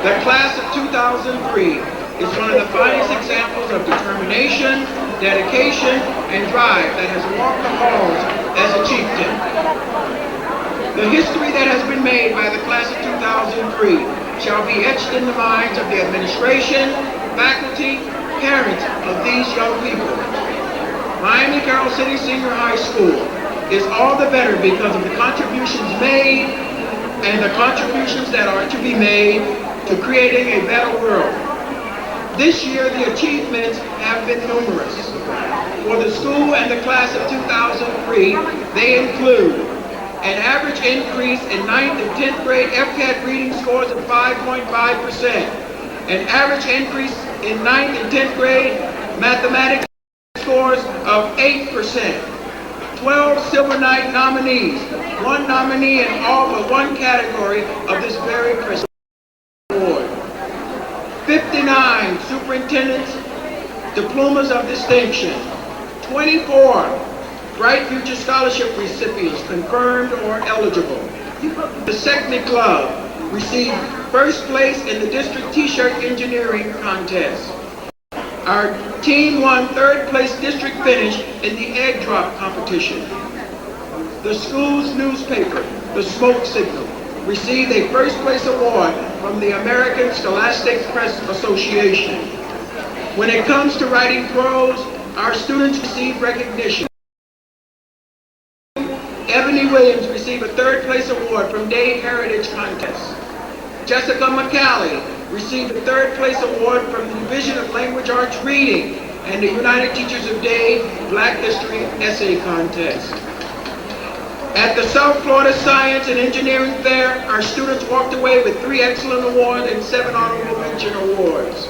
The class of 2003 is one of the finest examples of determination, dedication, and drive that has walked the halls as a chieftain. The history that has been made by the class of 2003 shall be etched in the minds of the administration, faculty, parents of these young people. Miami Carroll City Senior High School is all the better because of the contributions made and the contributions that are to be made to creating a better world. This year, the achievements have been numerous. For the school and the class of 2003, they include an average increase in 9th and 10th grade FCAT reading scores of 5.5%, an average increase in 9th and 10th grade mathematics scores of 8%, 12 Silver Knight nominees, one nominee in all but one category of this very prestigious award, 59 superintendents' diplomas of distinction, 24 Bright Future Scholarship recipients confirmed or eligible. The Second Club received first place in the district t-shirt engineering contest. Our team won third place district finish in the egg drop competition. The school's newspaper, The Smoke Signal, received a first place award from the American Scholastic Press Association. When it comes to writing prose, our students receive recognition. Ebony Williams received a third place award from Day Heritage Contest. Jessica McCallie received a third place award from the Division of Language Arts Reading and the United Teachers of Day Black History Essay Contest. At the South Florida Science and Engineering Fair, our students walked away with 3 excellent awards and 7 honorable mention awards.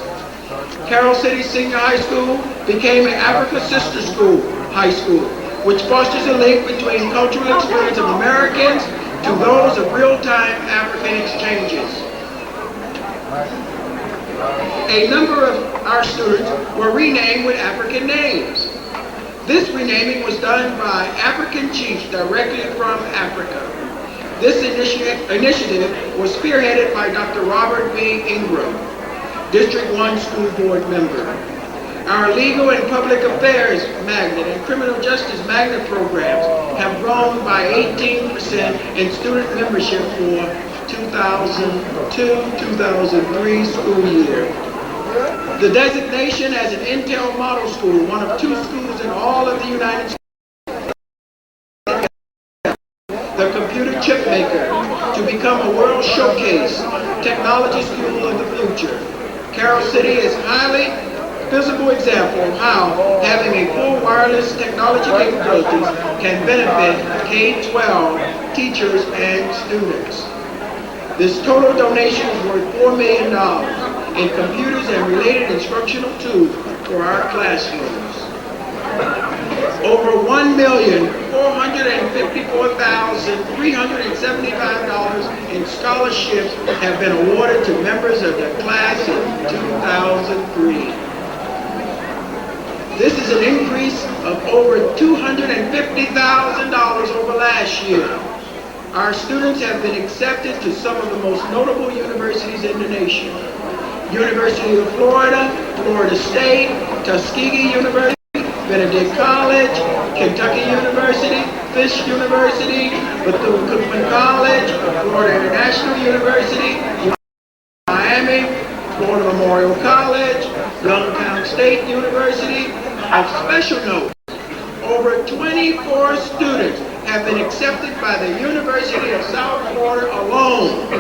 Carroll City Senior High School became an Africa Sister School high school, which fosters a link between cultural experience of Americans to those of real-time African exchanges. A number of our students were renamed with African names. This renaming was done by African chiefs directly from Africa. This initiative was spearheaded by Dr. Robert B. Ingram, District 1 School Board member. Our legal and public affairs magnet and criminal justice magnet programs have grown by 18% in student membership for 2002-2003 school year. The designation as an Intel model school, one of 2 schools in all of the United States, the computer chip maker, to become a world showcase technology school of the future. Carroll City is highly visible example of how having a full wireless technology capabilities can benefit K-12 teachers and students. This total donation is worth $4 million in computers and related instructional tools for our classrooms. Over $1,454,375 in scholarships have been awarded to members of the class of 2003. This is an increase of over $250,000 over last year. Our students have been accepted to some of the most notable universities in the nation. University of Florida, Florida State, Tuskegee University, Benedict College, Kentucky University, Fisk University, Bethune-Cookman College, Florida International University, Miami, Florida Memorial College, Youngstown State University. Of special note, over 24 students have been accepted by the University of South Florida alone.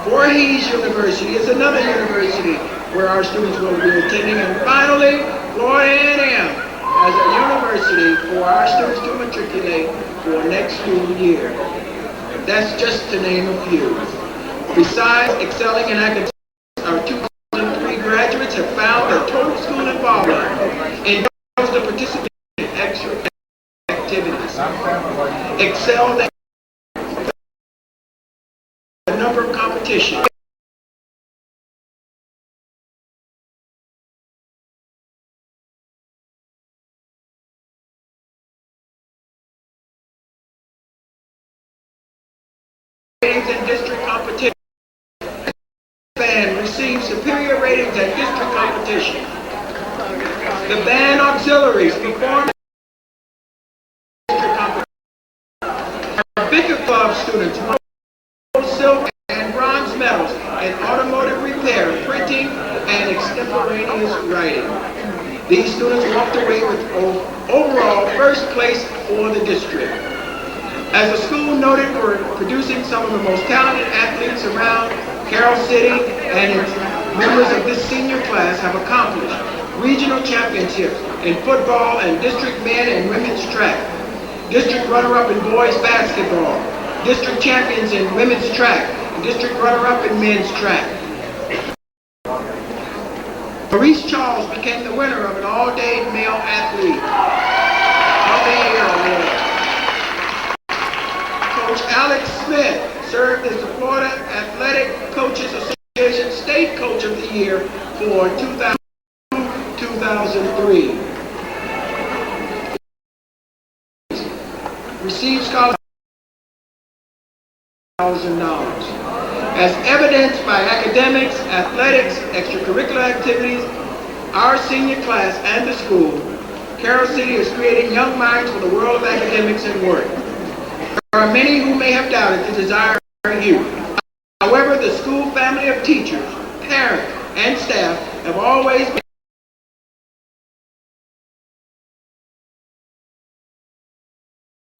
Voorhees University is another university where our students will be attending. And finally, Florida A&M as a university for our students to matriculate for next school year. That's just to name a few. Besides excelling in academics, our 2003 graduates have found their total school involvement in those that participate in extra activities. Excelled at a number of competitions. In district competition, band received superior ratings at district competition. The band auxiliaries performed district competition. Our Bigger Club students won silk and bronze medals in automotive repair, printing, and extemporaneous writing. These students walked away with overall first place for the district. As a school noted for producing some of the most talented athletes around, Carroll City and its members of this senior class have accomplished regional championships in football and district men and women's track, district runner-up in boys basketball, district champions in women's track, and district runner-up in men's track. Maurice Charles became the winner of an all-day male athlete of the year award. Coach Alex Smith served as the Florida Athletic Coaches Association State Coach of the Year for 2002-2003. Received scholarship $1,000. As evidenced by academics, athletics, extracurricular activities, our senior class and the school, Carroll City is creating young minds for the world of academics and work. There are many who may have doubted the desire of youth. However, the school family of teachers, parents, and staff have always been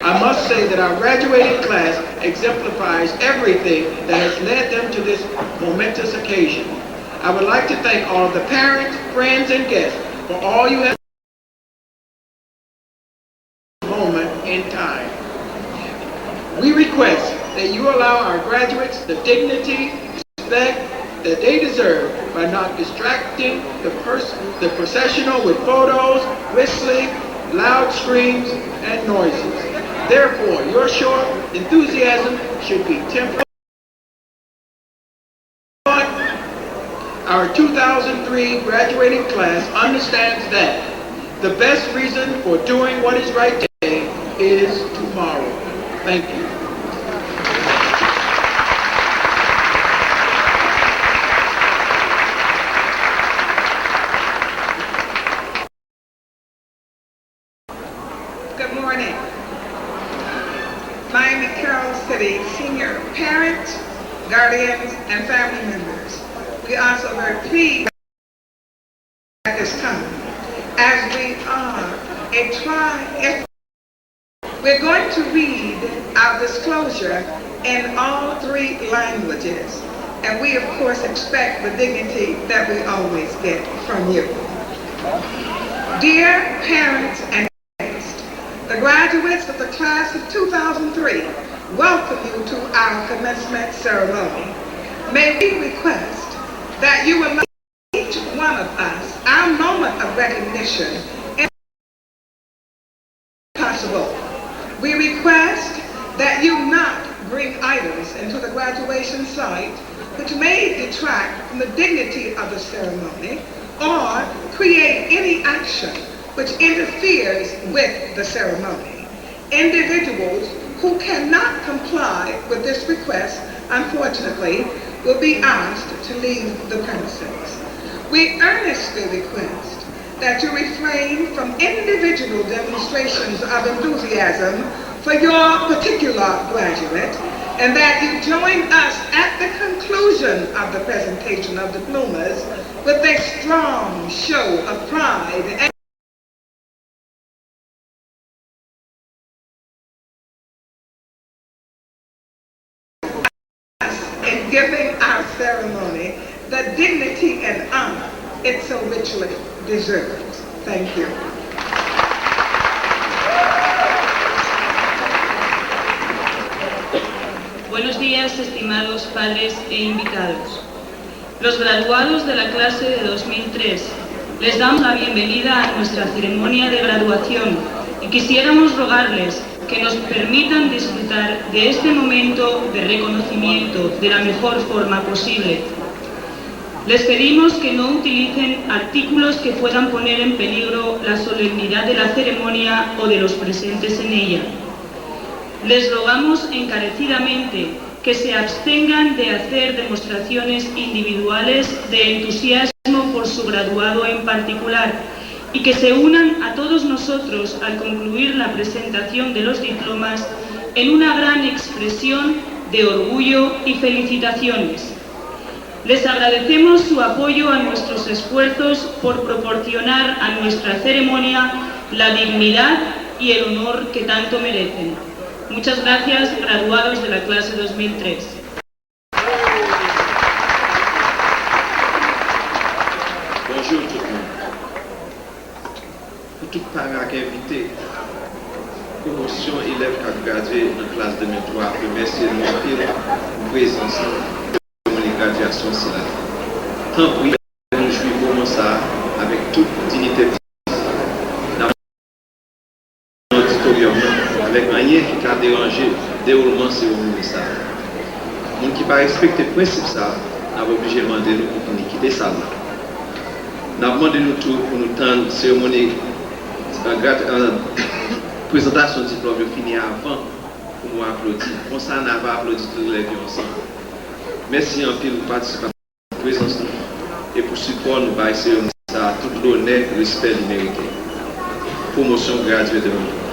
I must say that our graduating class exemplifies everything that has led them to this momentous occasion. I would like to thank all of the parents, friends, and guests for all you have moment in time. We request that you allow our graduates the dignity, respect that they deserve by not distracting the processional with photos, whistling, loud screams, and noises. Therefore, your show of enthusiasm should be tempered. Our 2003 graduating class understands that the best reason for doing what is right today is tomorrow. Thank you. Good morning. Miami Carroll City senior parents, guardians, and family members. We are also very pleased at this time, as we are we're going to read our disclosure in all 3 languages, and we of course expect the dignity that we always get from you. Dear parents and the graduates of the class of 2003 welcome you to our commencement ceremony. May we request that you allow each one of us our moment of recognition if possible. We request that you not bring items into the graduation site which may detract from the dignity of the ceremony or create any action which interferes with the ceremony. Individuals who cannot comply with this request, unfortunately, will be asked to leave the premises. We earnestly request that you refrain from individual demonstrations of enthusiasm for your particular graduate, and that you join us at the conclusion of the presentation of diplomas with a strong show of pride and in giving our ceremony the dignity and honor it so richly deserves. Thank you. Buenos días, estimados padres e invitados. Los graduados de la clase de 2003 les damos la bienvenida a nuestra ceremonia de graduación y quisiéramos rogarles que nos permitan disfrutar de este momento de reconocimiento de la mejor forma posible. Les pedimos que no utilicen artículos que puedan poner en peligro la solemnidad de la ceremonia o de los presentes en ella. Les rogamos encarecidamente que se abstengan de hacer demostraciones individuales de entusiasmo por su graduado en particular y que se unan a todos nosotros al concluir la presentación de los diplomas en una gran expresión de orgullo y felicitaciones. Les agradecemos su apoyo a nuestros esfuerzos por proporcionar a nuestra ceremonia la dignidad y el honor que tanto merecen. Muchas gracias, graduados de la clase 2003. Bonjour tout le monde. Pour tout parent qui est invité, promotion élève qui a gradué en classe 2003, remercier mon pile présence de mon graduation. Tant pis, nous jouons comme ça avec toute dignité. Avec rien qui a dérangé le déroulement de cérémonie. Les gens qui ne respectent pas le principe, nous avons obligé de demander pour nous quitter ça. Nous avons demandé nous tout pour nous tendre cérémonie, présentation du diplôme fini avant pour nous applaudir. Comme ça, nous avons applaudi tous les élèves ensemble. Merci en pile pour participer à la présence et pour support nous par cérémonie, tout l'honneur et le respect mérité. Promotion gratuite de nous.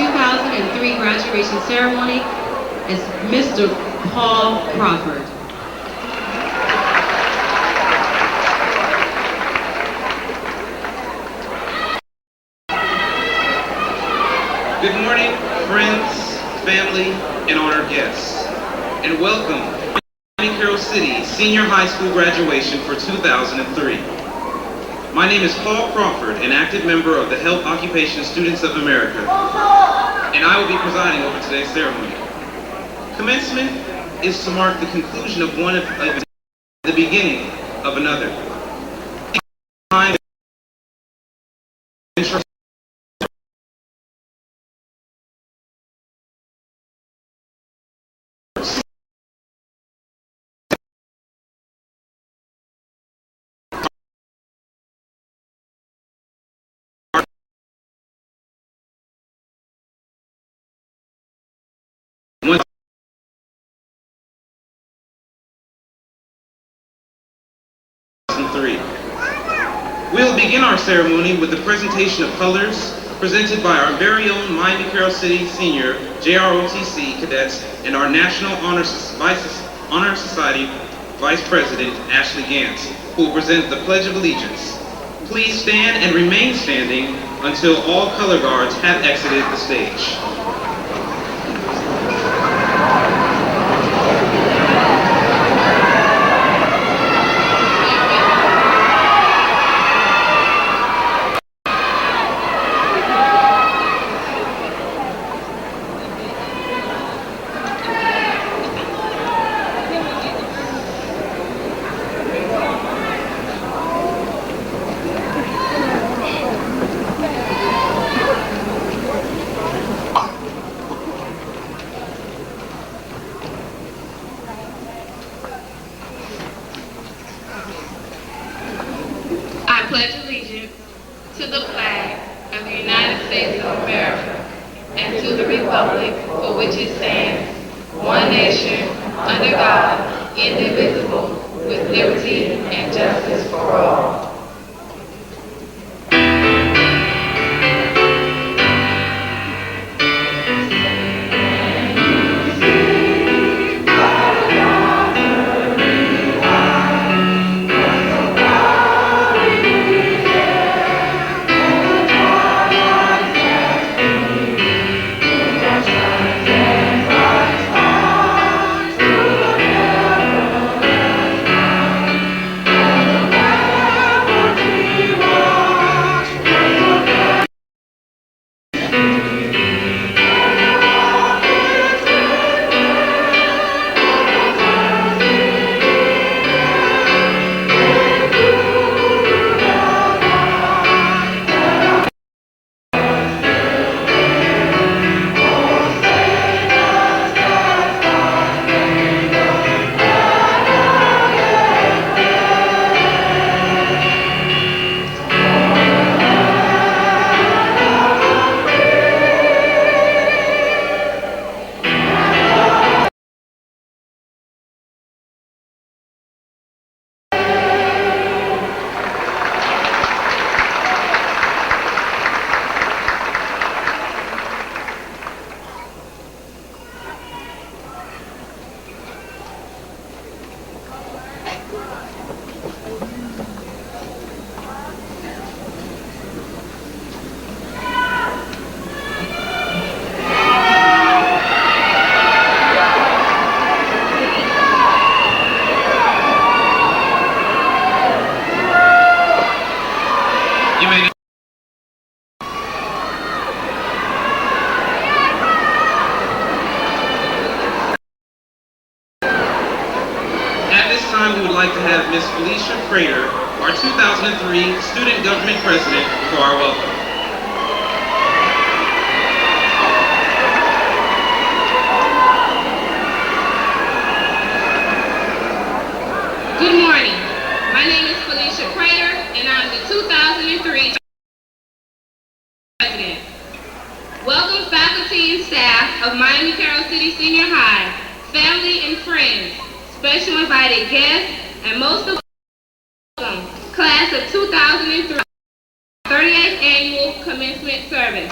2003 graduation ceremony is Mr. Paul Crawford. Good morning, friends, family, and honored guests, and welcome to Miami Carroll City Senior High School graduation for 2003. My name is Paul Crawford, an active member of the Health Occupation Students of America, and I will be presiding over today's ceremony. Commencement is to mark the conclusion of one event, the beginning of another. We'll begin our ceremony with the presentation of colors presented by our very own Miami Carroll City Senior JROTC cadets and our National Honor Society Vice President Ashley Gantz, who will present the Pledge of Allegiance. Please stand and remain standing until all color guards have exited the stage. I pledge allegiance to the flag of the United States of America and to the republic for which it stands, one nation, under God, indivisible, with liberty and justice for all. We would like to have Ms. Felicia Prater, our 2003 Student Government President, for our welcome. Good morning. My name is Felicia Prater, and I'm the 2003 President. Welcome faculty and staff of Miami Carroll City Senior High, family and friends, special invited guests, and most of all, class of 2003, 38th annual commencement service.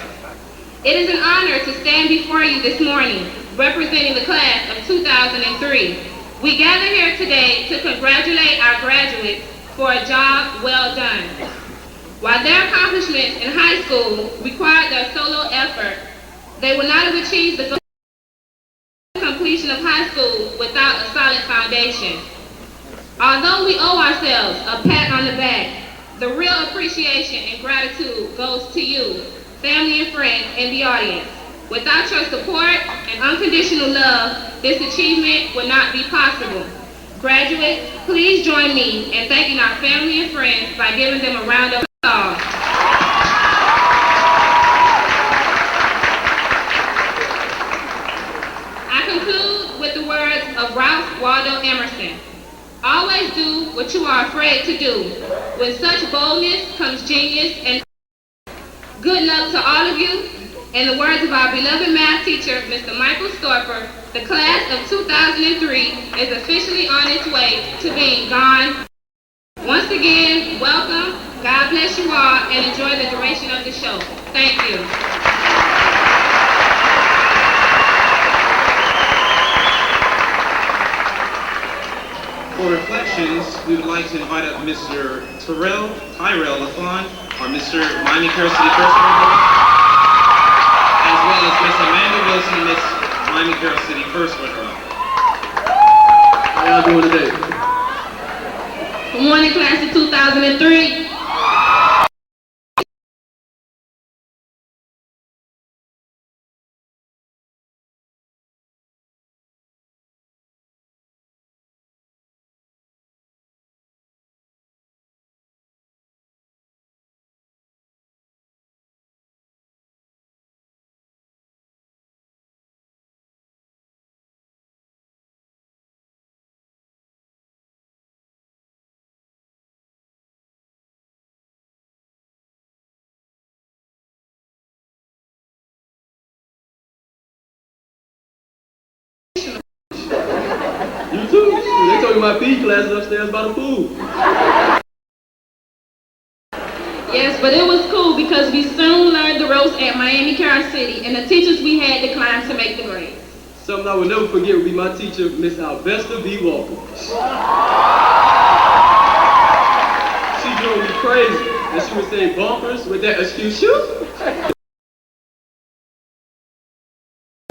It is an honor to stand before you this morning, representing the class of 2003. We gather here today to congratulate our graduates for a job well done. While their accomplishments in high school required their solo effort, they would not have achieved the completion of high school without a solid foundation. Although we owe ourselves a pat on the back, the real appreciation and gratitude goes to you, family and friends in the audience. Without your support and unconditional love, this achievement would not be possible. Graduates, please join me in thanking our family and friends by giving them a round of applause. I conclude with the words of Ralph Waldo Emerson. Always do what you are afraid to do. With such boldness comes genius and good luck to all of you. In the words of our beloved math teacher, Mr. Michael Storper, the class of 2003 is officially on its way to being gone. Once again, welcome, God bless you all, and enjoy the duration of the show. Thank you. For reflections, we would like to invite up Mr. Tyrell Lafon, or Mr. Miami Carroll City First Runner, as well as Miss Amanda Wilson, Miss Miami Carroll City First Runner. How y'all doing today? Good morning, class of 2003. You too? They told me my PE class is upstairs by the pool. Yes, but it was cool because we soon learned the ropes at Miami Carroll City, and the teachers we had declined to make the grades. Something I will never forget would be my teacher, Miss Alvesta B. Walker. She drove me crazy, and she would say bumpers with that excuse.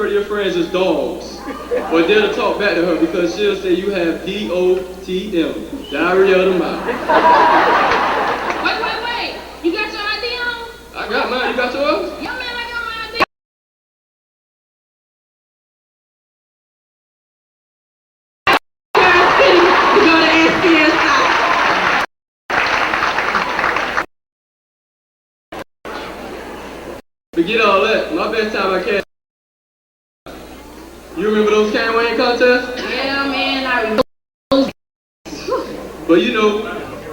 Your friends as dogs, but dare to talk back to her because she'll say you have DOTM, diarrhea of the mouth. Wait. You got your ID on? I got mine, you got yours? Yeah, man, I got my ID. To go to SDS. Forget all that. My best time I can. You remember those can weighing contests? Yeah, man, I remember. But you know,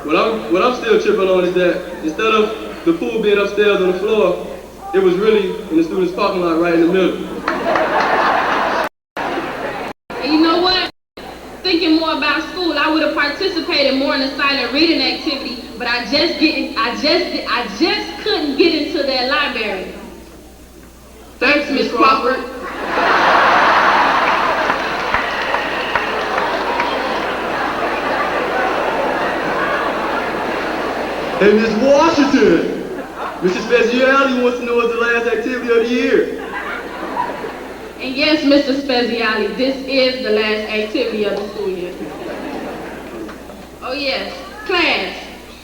what I'm still tripping on is that instead of the pool being upstairs on the floor, it was really in the students' parking lot right in the middle. And you know what? Thinking more about school, I would have participated more in the silent reading activity, but I just couldn't get into that library. Thanks, Miss Crawford. Hey, Miss Washington! Mrs. Speziali wants to know what's the last activity of the year. And yes, Mr. Speziali, this is the last activity of the school year. Oh yes, class,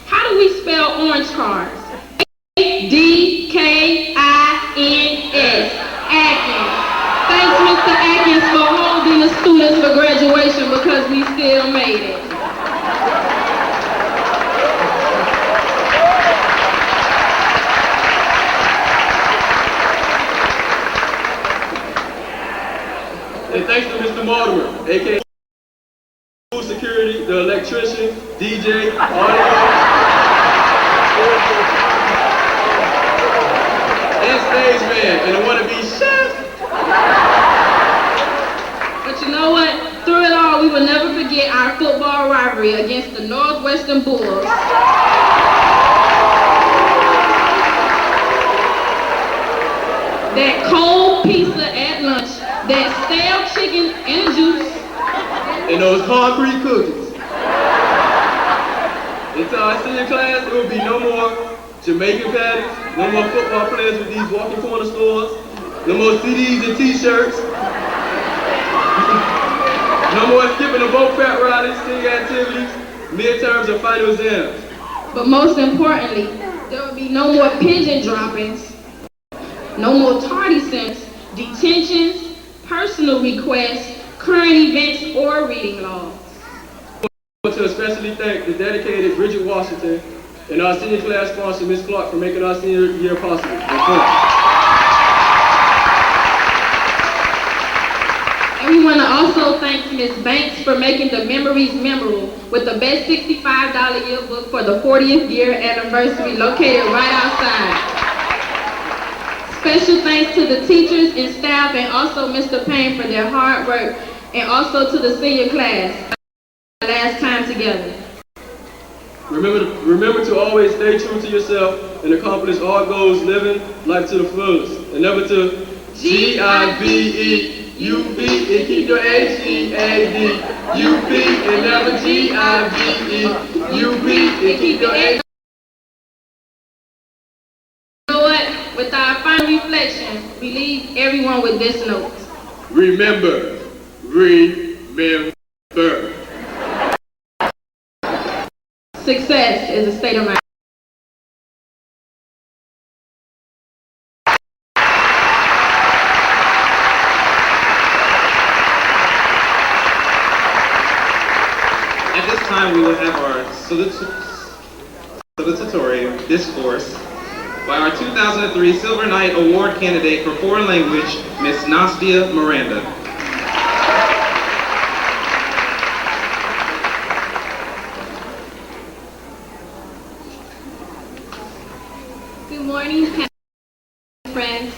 how do we spell orange cards? A-D-K-I-N-S, Atkins. Thanks, Mr. Atkins, for holding the students for graduation because we still made it. And thanks to Mr. Mortimer, aka school security, the electrician, DJ, audio, and stage man, and the wannabe chef. But you know what? Through it all, we will never forget our football rivalry against the Northwestern Bulls. That that stale chicken and juice, and those concrete cookies. Until our senior class, it will be no more Jamaican patties, no more football players with these walking corner stores, no more CDs and t-shirts, no more skipping the boat fat riding, sing activities, midterms and final exams. but most importantly, there will be no more pigeon droppings, no more tardy cents, detentions, personal requests, current events, or reading logs. I want to especially thank the dedicated Bridget Washington and our senior class sponsor, Ms. Clark, for making our senior year possible. And we want to also thank Ms. Banks for making the memories memorable with the best $65 yearbook for the 40th year anniversary located right outside. Special thanks to the teachers and staff and also Mr. Payne for their hard work, and also to the senior class. Last time together. Remember to always stay true to yourself and accomplish all goals, living life to the fullest. And never to G-I-V-E-U-B and keep your H-E-A-D-U-B and never G-I-V-E-U-B and keep your H. You know what? With our final reflection, we leave everyone with this note. Remember. Success is a state of mind. At this time, we will have our salutatory discourse by our 2003 Silver Knight Award candidate for foreign language, Ms. Nastia Miranda. Good morning, friends,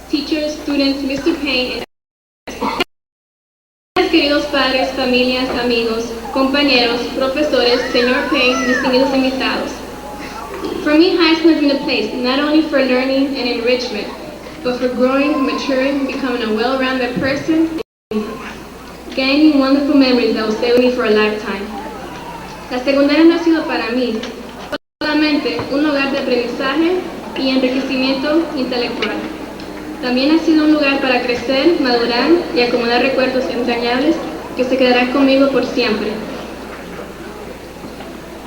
teachers, students, Mr. Payne, and queridos padres, familias, amigos, compañeros, profesores, Señor Payne, distinguidos invitados. For me, high school has been a place not only for learning and enrichment, but for growing, maturing, becoming a well-rounded person, and gaining wonderful memories that will stay with me for a lifetime. La secundaria no ha sido para mí solamente un lugar de aprendizaje y enriquecimiento intelectual. También ha sido un lugar para crecer, madurar y acomodar recuerdos entrañables que se quedarán conmigo por siempre.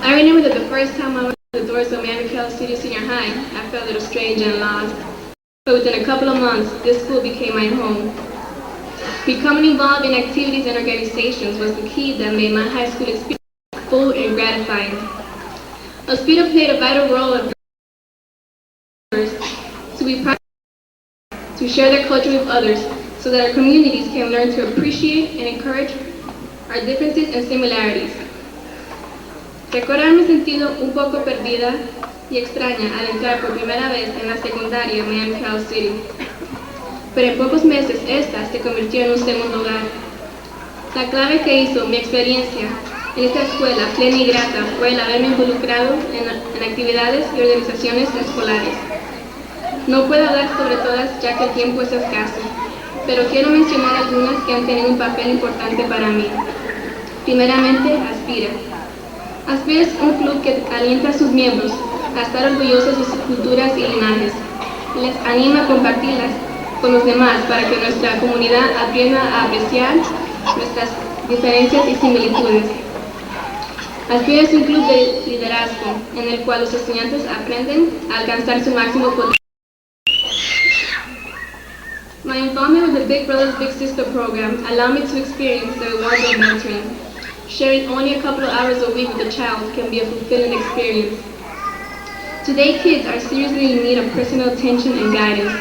I remember that the first time I went to the doors of Miami Cal City Senior High, I felt a little strange and lost. But within a couple of months, this school became my home. Becoming involved in activities and organizations was the key that made my high school experience full and gratifying. Ospita played a vital role in to be proud, to share their culture with others, so that our communities can learn to appreciate and encourage our differences and similarities. Recuerdo haberme sentido un poco perdida y extraña al entrar por primera vez en la secundaria Miami Cal City, pero en pocos meses esta se convirtió en un segundo hogar. La clave que hizo mi experiencia en esta escuela plena y grata fue el haberme involucrado en actividades y organizaciones escolares. No puedo hablar sobre todas ya que el tiempo es escaso, pero quiero mencionar algunas que han tenido un papel importante para mí. Primeramente, Aspira. Aspira es un club que alienta a sus miembros a estar orgullosos de sus culturas y linajes. Les anima a compartirlas con los demás para que nuestra comunidad aprenda a apreciar nuestras diferencias y similitudes. Aspira es un club de liderazgo en el cual los estudiantes aprenden a alcanzar su máximo potencial. My involvement with the Big Brothers Big Sister program allowed me to experience the rewards of mentoring. Sharing only a couple of hours a week with a child can be a fulfilling experience. Today, kids are seriously in need of personal attention and guidance.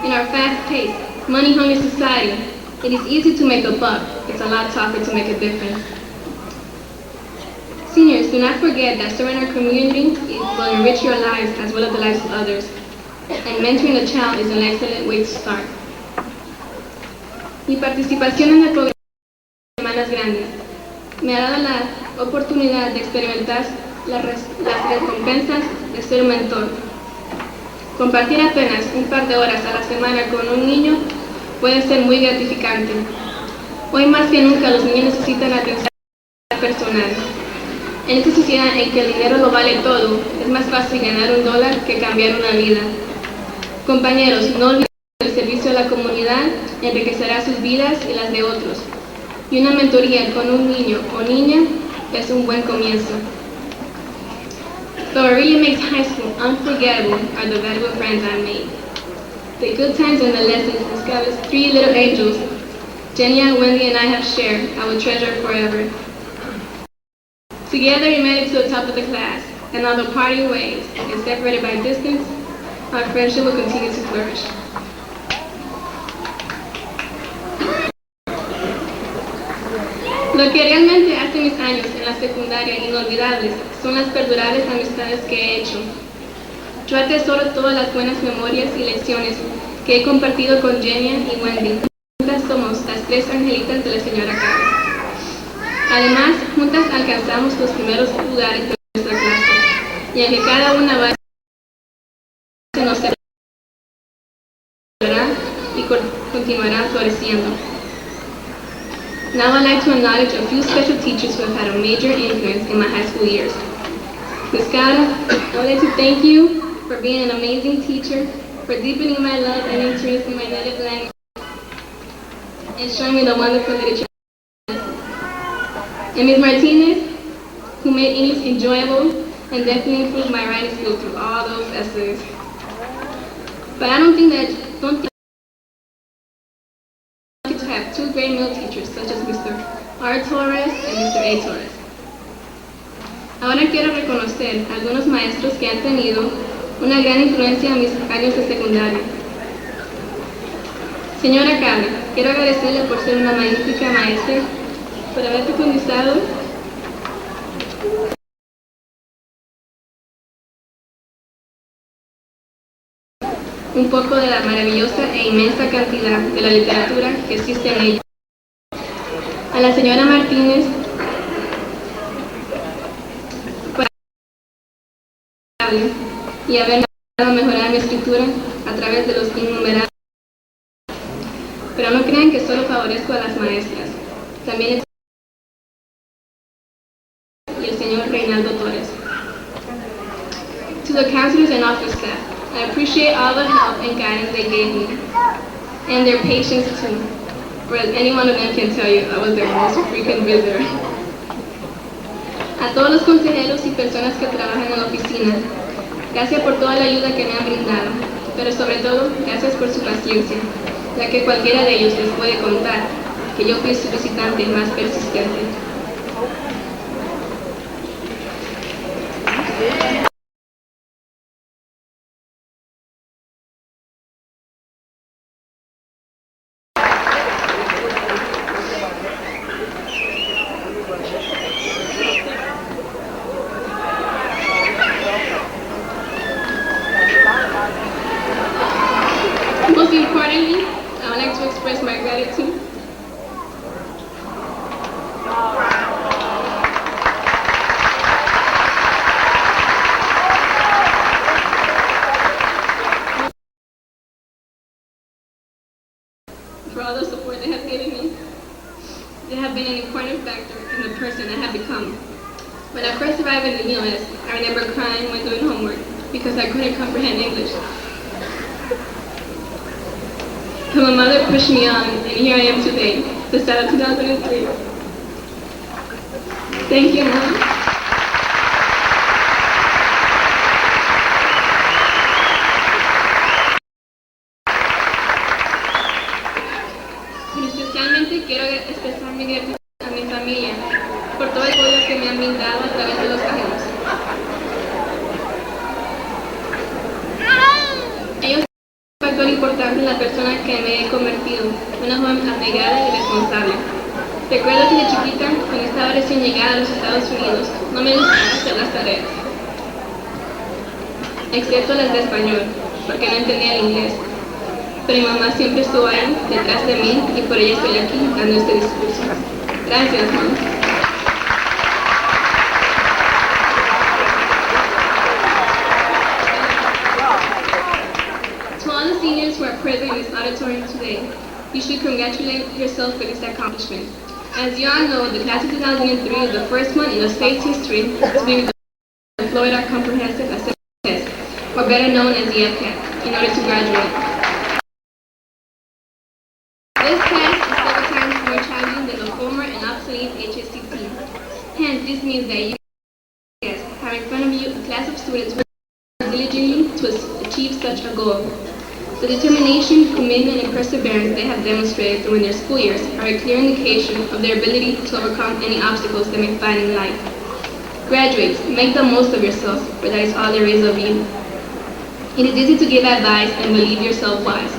In our fast-paced, money-hungry society, it is easy to make a buck. It's a lot tougher to make a difference. Seniors, do not forget that serving our community will enrich your lives as well as the lives of others. And mentoring a child is an excellent way to start. Mi participación en el programa de Hermanas Grandes me ha dado la oportunidad de experimentar las recompensas de ser un mentor. Compartir apenas un par de horas a la semana con un niño puede ser muy gratificante. Hoy más que nunca los niños necesitan atención personal. En esta sociedad en que el dinero lo vale todo, es más fácil ganar $1 que cambiar una vida. Compañeros, no olviden que el servicio a la comunidad enriquecerá sus vidas y las de otros. Y una mentoría con un niño o niña es un buen comienzo. So what really makes high school unforgettable are the valuable friends I made. The good times and the lessons discovered 3 little angels, Jenya, Wendy, and I have shared, I will treasure forever. Together we made it to the top of the class, and although parting ways and separated by distance, our friendship will continue to flourish. Lo que realmente hace mis años en la secundaria inolvidables son las perdurables amistades que he hecho. Yo atesoro todas las buenas memorias y lecciones que he compartido con Jenya y Wendy. Juntas somos las 3 angelitas de la señora Carlos. Además, juntas alcanzamos los primeros lugares de nuestra clase, y aunque cada una va a nos celebrará y continuará floreciendo. Now I'd like to acknowledge a few special teachers who have had a major influence in my high school years. Ms. Cara, I would like to thank you for being an amazing teacher, for deepening my love and interest in my native language, and showing me the wonderful literature. And Ms. Martinez, who made English enjoyable and definitely improved my writing skills through all those essays. But I don't think to have 2 great male teachers such as Mr. R. Torres and Mr. A. Torres. Ahora quiero reconocer a algunos maestros que han tenido una gran influencia en mis años de secundaria. Señora Carla, quiero agradecerle por ser una magnífica maestra, por haber profundizado un poco de la maravillosa e inmensa cantidad de la literatura que existe en ella. A la señora Martínez, por y haberme ayudado a mejorar mi escritura a través de los innumerables. Pero no crean que solo favorezco a las maestras, también y el señor Reinaldo Torres. To the counselors and office staff, I appreciate all the help and guidance they gave me, and their patience too. Whereas any one of them can tell you I was their most frequent visitor. A todos los consejeros y personas que trabajan en la oficina, gracias por toda la ayuda que me han brindado, pero sobre todo, gracias por su paciencia, ya que cualquiera de ellos les puede contar que yo fui su visitante más persistente. Most importantly, I would like to express my gratitude for all the support they have given me. They have been an important factor in the person I have become. When I first arrived in the U.S., I remember crying when doing homework because I couldn't comprehend English. But my mother pushed me on, and here I am today, the start of 2003. Thank you, Mom. Y especialmente quiero expresar mi gratitud a mi familia por todo el apoyo que me han brindado a través de los años. Ellos son un factor importante en la persona que me he convertido, una joven abnegada y responsable. Recuerdo que de chiquita, cuando estaba recién llegada a los Estados Unidos, no me gustaba hacer las tareas, excepto las de español, porque no entendía el inglés. Pero mi mamá siempre estuvo ahí, detrás de mí, y por ella estoy aquí dando este discurso. Gracias, mamá. To all the seniors who are present in this auditorium today, You should congratulate yourself for this accomplishment. As you all know, the class of 2003 is the first one in the state's history to be with the Florida Comprehensive Assessment Test, or better known as the FCAT, in order to graduate. This test is several times more challenging than the former and obsolete HSCT. Hence, this means that you have in front of you a class of students who work diligently to achieve such a goal. The determination, commitment, and perseverance they have demonstrated during their school years are a clear indication of their ability to overcome any obstacles they may find in life. Graduates, make the most of yourself, for that is all there is of you. It is easy to give advice and believe yourself wise,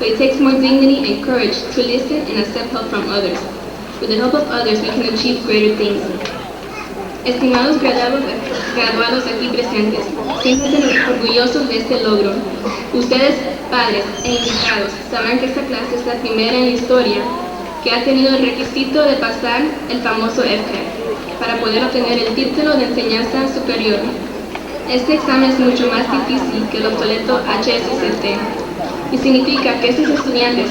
but it takes more dignity and courage to listen and accept help from others. With the help of others, we can achieve greater things. Estimados graduados aquí presentes, siéntanse orgullosos de este logro. Ustedes, padres e invitados, sabrán que esta clase es la primera en la historia que ha tenido el requisito de pasar el famoso FCAT para poder obtener el título de enseñanza superior. Este examen es mucho más difícil que el obsoleto HSCT y significa que estos estudiantes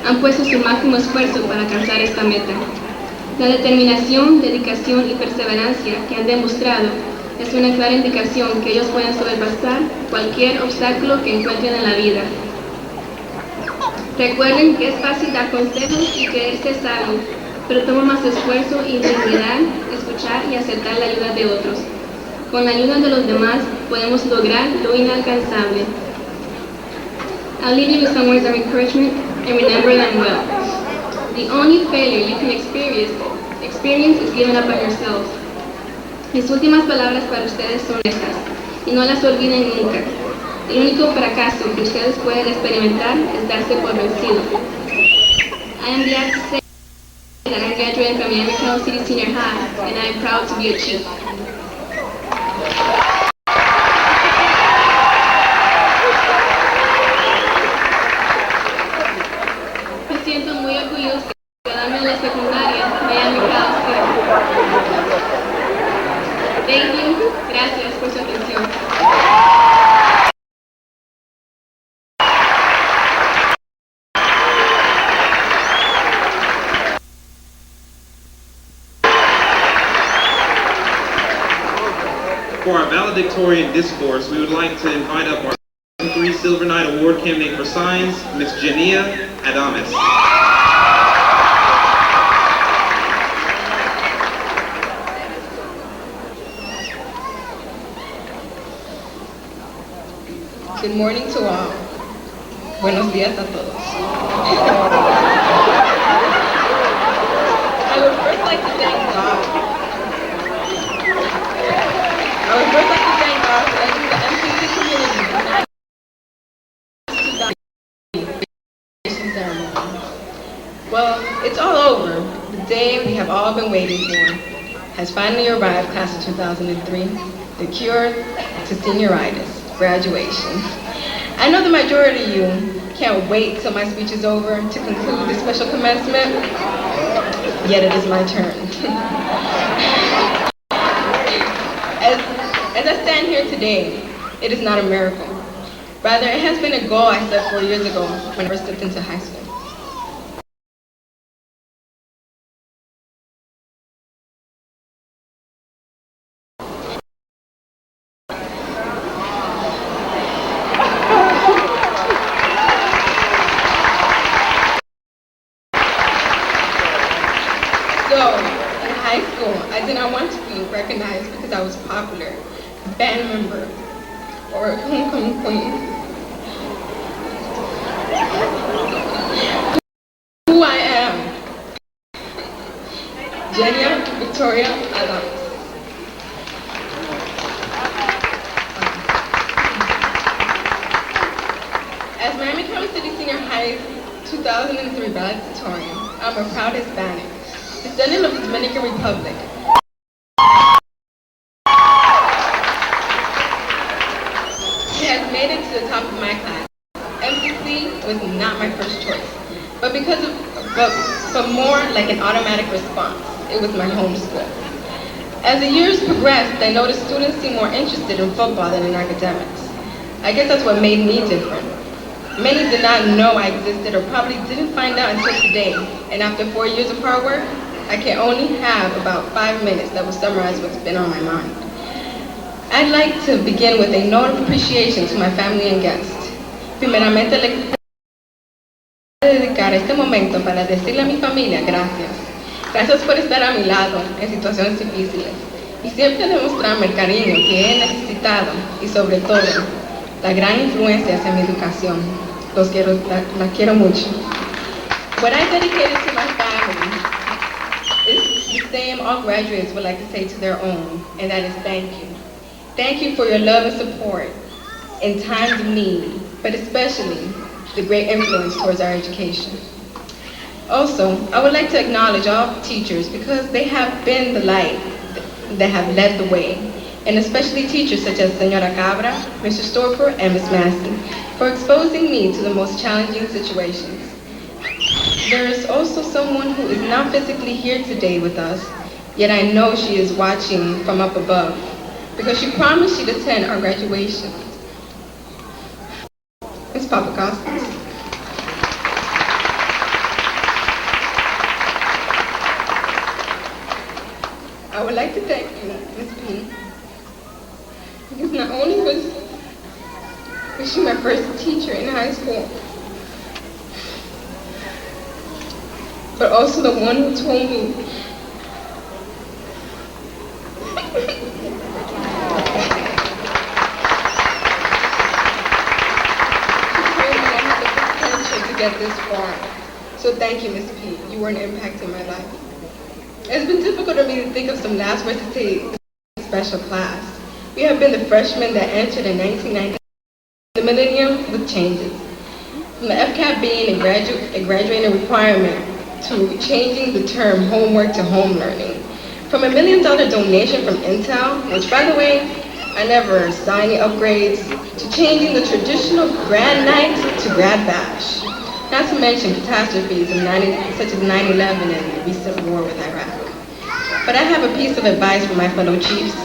han puesto su máximo esfuerzo para alcanzar esta meta. La determinación, dedicación y perseverancia que han demostrado es una clara indicación que ellos pueden sobrepasar cualquier obstáculo que encuentren en la vida. Recuerden que es fácil dar consejos y querer ser sabios, pero toma más esfuerzo y dignidad escuchar y aceptar la ayuda de otros. Con la ayuda de los demás podemos lograr lo inalcanzable. I'll leave you with some words of encouragement and remember them well. The only failure you can experience is giving up on yourself. Mis últimas palabras para ustedes son estas, y no las olviden nunca. El único fracaso que ustedes pueden experimentar es darse por vencido. I am glad to say that I graduated from Miami Carroll City Senior High, and I am proud to be a chief. Me siento muy orgullosa de graduarme de la secundaria Miami Carroll City. Thank you. Gracias por su atención. For our valedictorian discourse, we would like to invite up our 2003 Silver Knight Award candidate for Science, Ms. Jania Adames. Good morning to all. Buenos días a todos. I would first like to thank God for letting the MPC community graduation ceremony. Well, it's all over. The day we have all been waiting for has finally arrived, class of 2003, the cure to senioritis. Graduation. I know the majority of you can't wait till my speech is over to conclude this special commencement, yet it is my turn. As I stand here today, it is not a miracle. Rather, it has been a goal I set 4 years ago when I first stepped into high school. I did not want to be recognized because I was popular, band member, or homecoming queen. Who I am, Jania Victoria Adames. As Miami Carroll City Senior High 2003 valedictorian, I'm a proud Hispanic, descendant of the Dominican Republic. He has made it to the top of my class. MCC was not my first choice, but more like an automatic response. It was my home school. As the years progressed, I noticed students seemed more interested in football than in academics. I guess that's what made me different. Many did not know I existed or probably didn't find out until today. And after 4 years of hard work, I can only have about 5 minutes that will summarize what's been on my mind. I'd like to begin with a note of appreciation to my family and guests. Primeramente, le quiero dedicar este momento para decirle a mi familia gracias. Gracias por estar a mi lado en situaciones difíciles y siempre demostrarme el cariño que he necesitado y sobre todo la gran influencia hacia mi educación. La quiero mucho. What I dedicated to my family is the same all graduates would like to say to their own, and that is thank you. Thank you for your love and support in times of need, but especially the great influence towards our education. Also, I would like to acknowledge all teachers because they have been the light that have led the way, and especially teachers such as Senora Cabra, Mr. Storper, and Ms. Massey, for exposing me to the most challenging situations. There is also someone who is not physically here today with us, yet I know she is watching from up above, because she promised she'd attend our graduation. Ms. Papakostas. I would like to thank you, Ms. P, because not only was she my first teacher in high school, but also the one who told me to get this far. So thank you, Ms. P. You were an impact in my life. It's been difficult for me to think of some last words to say in this special class. We have been the freshmen that entered in 1990, the millennium with changes. From the FCAP being a graduating requirement to changing the term homework to home learning. From $1 million donation from Intel, which by the way, I never saw any upgrades, to changing the traditional grad night to grad bash. Not to mention catastrophes such as 9/11 and the recent war with Iraq. But I have a piece of advice for my fellow chiefs.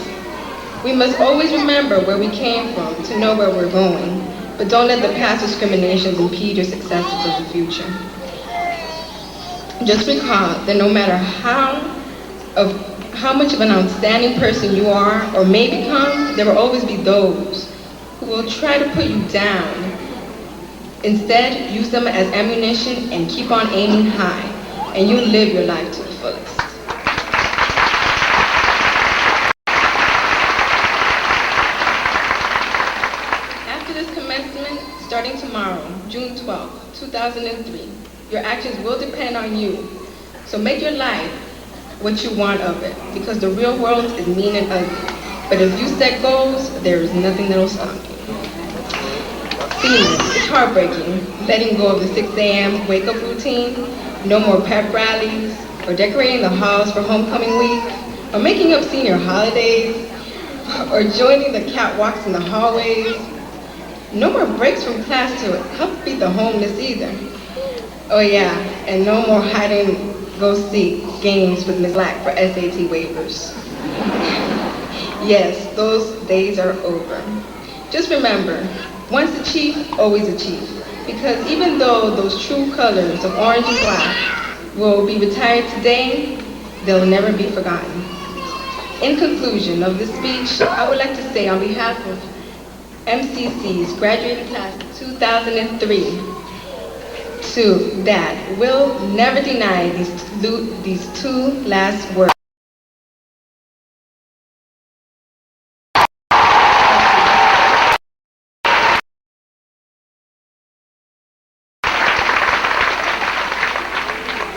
We must always remember where we came from to know where we're going, but don't let the past discriminations impede your successes of the future. Just recall that no matter how much of an outstanding person you are or may become, there will always be those who will try to put you down. Instead, use them as ammunition and keep on aiming high, and you'll live your life to the fullest. After this commencement, starting tomorrow, June 12, 2003, your actions will depend on you. So make your life what you want of it, because the real world is mean and ugly. But if you set goals, there is nothing that'll stop you. It's heartbreaking, letting go of the 6 a.m. wake-up routine, no more pep rallies, or decorating the halls for homecoming week, or making up senior holidays, or joining the catwalks in the hallways. No more breaks from class to help feed the homeless either. Oh yeah, and no more hide-and-go-seek games with Ms. Black for SAT waivers. Yes, those days are over. Just remember, once a chief, always a chief. Because even though those true colors of orange and black will be retired today, they'll never be forgotten. In conclusion of this speech, I would like to say on behalf of MCC's graduating class of 2003, to that will never deny these two last words.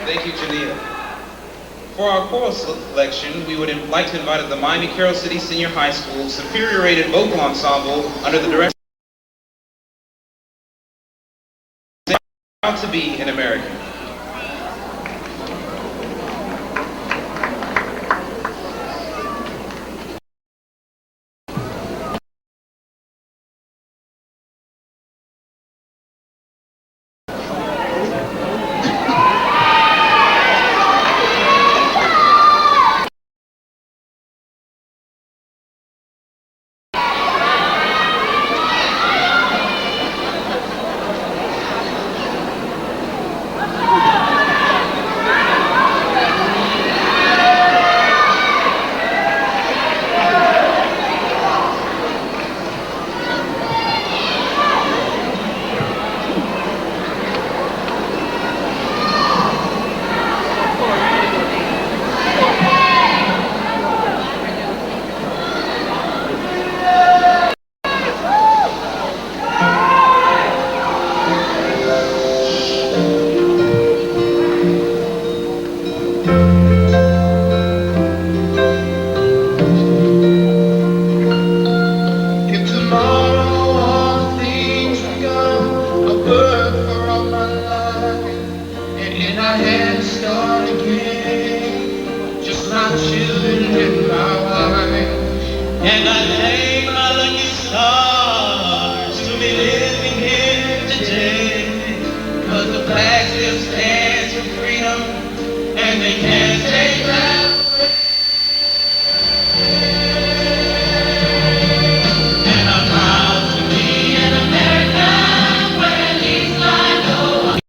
Thank you, Jania. For our choral selection, we would like to invite the Miami Carroll City Senior High School Superior Rated Vocal Ensemble under the direction of Proud to Be an American. and I had to start again, just my children and my wife. And I thank my lucky stars to be living here today, 'cause the flag still stands for freedom, and they can't take that away. And I'm proud to be an American, where at least I know I'm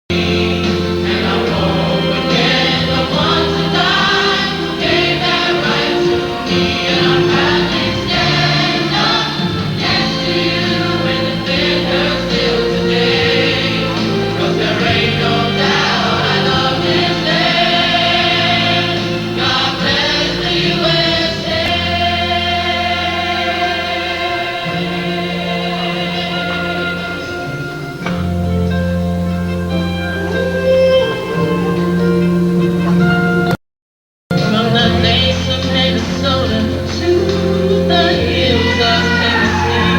free. And I won't forget the ones who died, who gave their right to me. And I'm proudly stand up next to you and defend her still today. 'Cause there ain't no doubt I love this land. God bless the USA. From the lakes of Minnesota to the hills of Tennessee,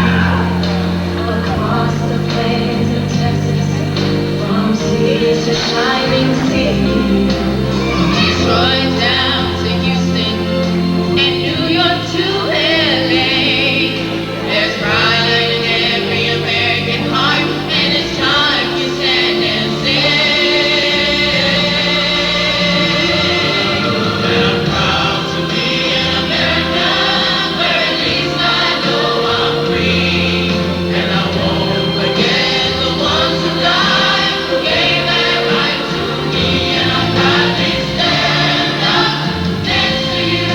across the plains of Texas, from sea to shining sea, Detroit down to Houston, and New York to LA. There's pride in every American heart, and it's time we stand and sing. And I'm proud to be an American, where at least I know I'm free. And I won't forget the ones who died, who gave their right to me. And I'm proudly stand up next to you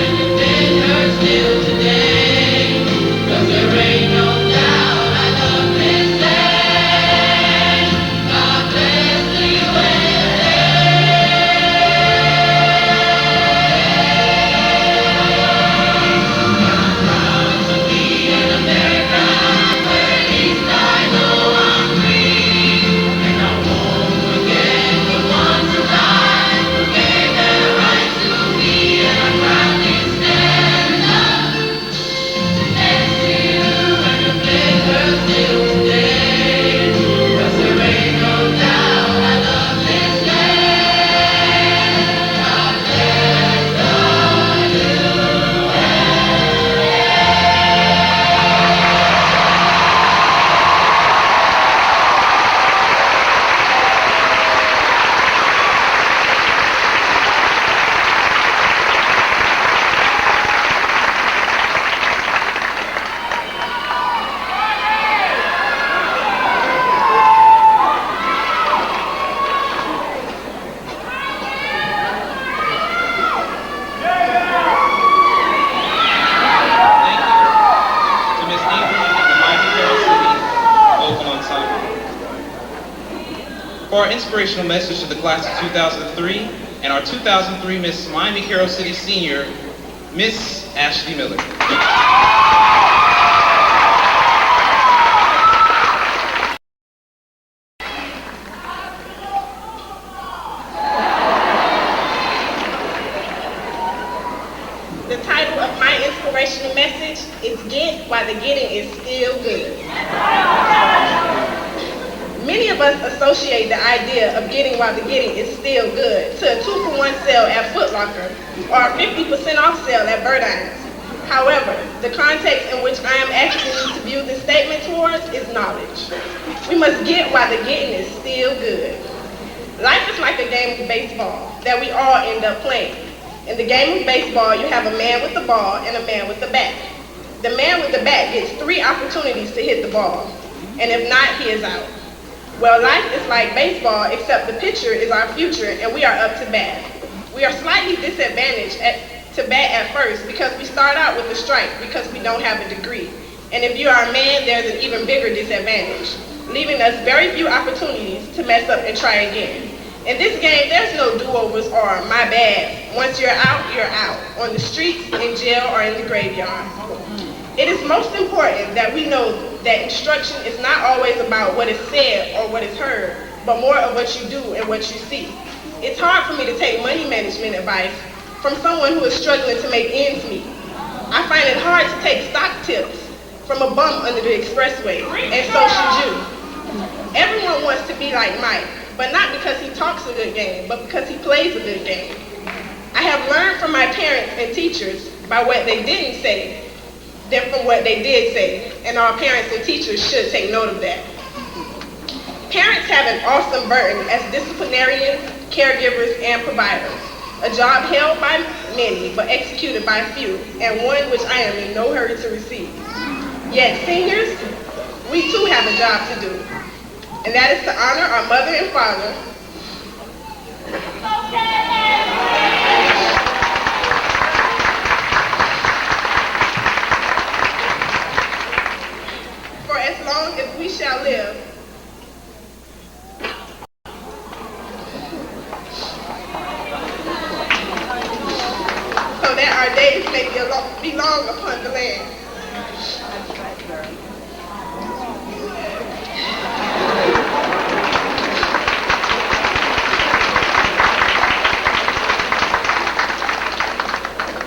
and defend her still today. 'Cause there ain't no doubt I love this land. God bless the USA. To be an American, where at least I know I'm free. And I won't forget the ones who died, who gave their right to me. And I'm proudly stand up next to you and defend her still today. 'Cause there ain't no doubt I love this land. God bless the Thank you to Ms. Ingram and the Mighty Carol City Vocal Ensemble. For our inspirational message to the class of 2003 and our 2003 Miss Miami Carol City Senior, Miss Ashley Miller. The title of my inspirational message is Get While the Getting is Still Good. Many of us associate the idea of getting while the getting is still good to a 2-for-1 sale at Foot Locker or a 50% off sale at Birdine's. However, the context in which I am asking you to view this statement towards is knowledge. We must get while the getting is still good. Life is like a game of baseball that we all end up playing. In the game of baseball, you have a man with the ball and a man with the bat. The man with the bat gets 3 opportunities to hit the ball, and if not, he is out. Well, life is like baseball, except the pitcher is our future and we are up to bat. We are slightly disadvantaged to bat at first because we start out with a strike because we don't have a degree. And if you are a man, there's an even bigger disadvantage, leaving us very few opportunities to mess up and try again. In this game, there's no do-overs or my bad. Once you're out, you're out. On the streets, in jail, or in the graveyard. It is most important that we know that instruction is not always about what is said or what is heard, but more of what you do and what you see. It's hard for me to take money management advice from someone who is struggling to make ends meet. I find it hard to take stock tips from a bum under the expressway, and so should you. Everyone wants to be like Mike, but not because he talks a good game, but because he plays a good game. I have learned from my parents and teachers by what they didn't say than from what they did say, and our parents and teachers should take note of that. Parents have an awesome burden as disciplinarians, caregivers, and providers. A job held by many but executed by few, and one which I am in no hurry to receive. Yet seniors, we too have a job to do, and that is to honor our mother and father. For as long as we shall live, so that our days may be long upon the land.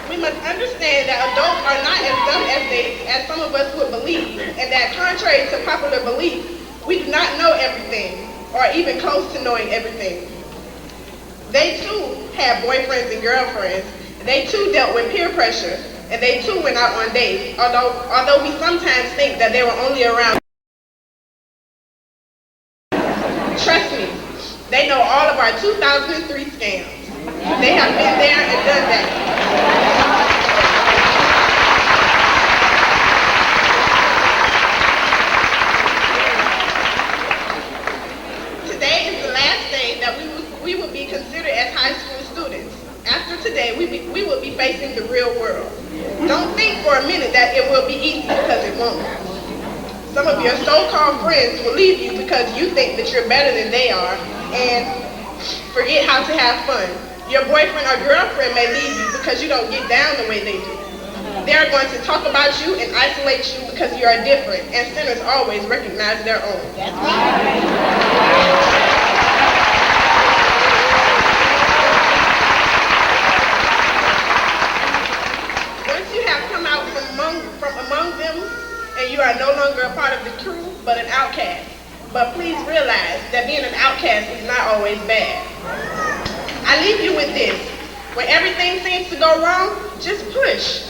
We must understand that adults are not as dumb as some of us would believe, and that contrary to popular belief, we do not know everything, or even close to knowing everything. They too had boyfriends and girlfriends. They too dealt with peer pressure, and they too went out on dates, although we sometimes think that they were only around. Trust me, they know all of our 2003 scams. They have been there and done that. Today is the last day that we will be considered as high school students. After today, we will be facing the real world. Don't think for a minute that it will be easy, because it won't. Some of your so-called friends will leave you because you think that you're better than they are and forget how to have fun. Your boyfriend or girlfriend may leave you because you don't get down the way they do. They're going to talk about you and isolate you because you are different, and sinners always recognize their own. That's right. From among them, and you are no longer a part of the crew, but an outcast. But please realize that being an outcast is not always bad. I leave you with this. When everything seems to go wrong, just push.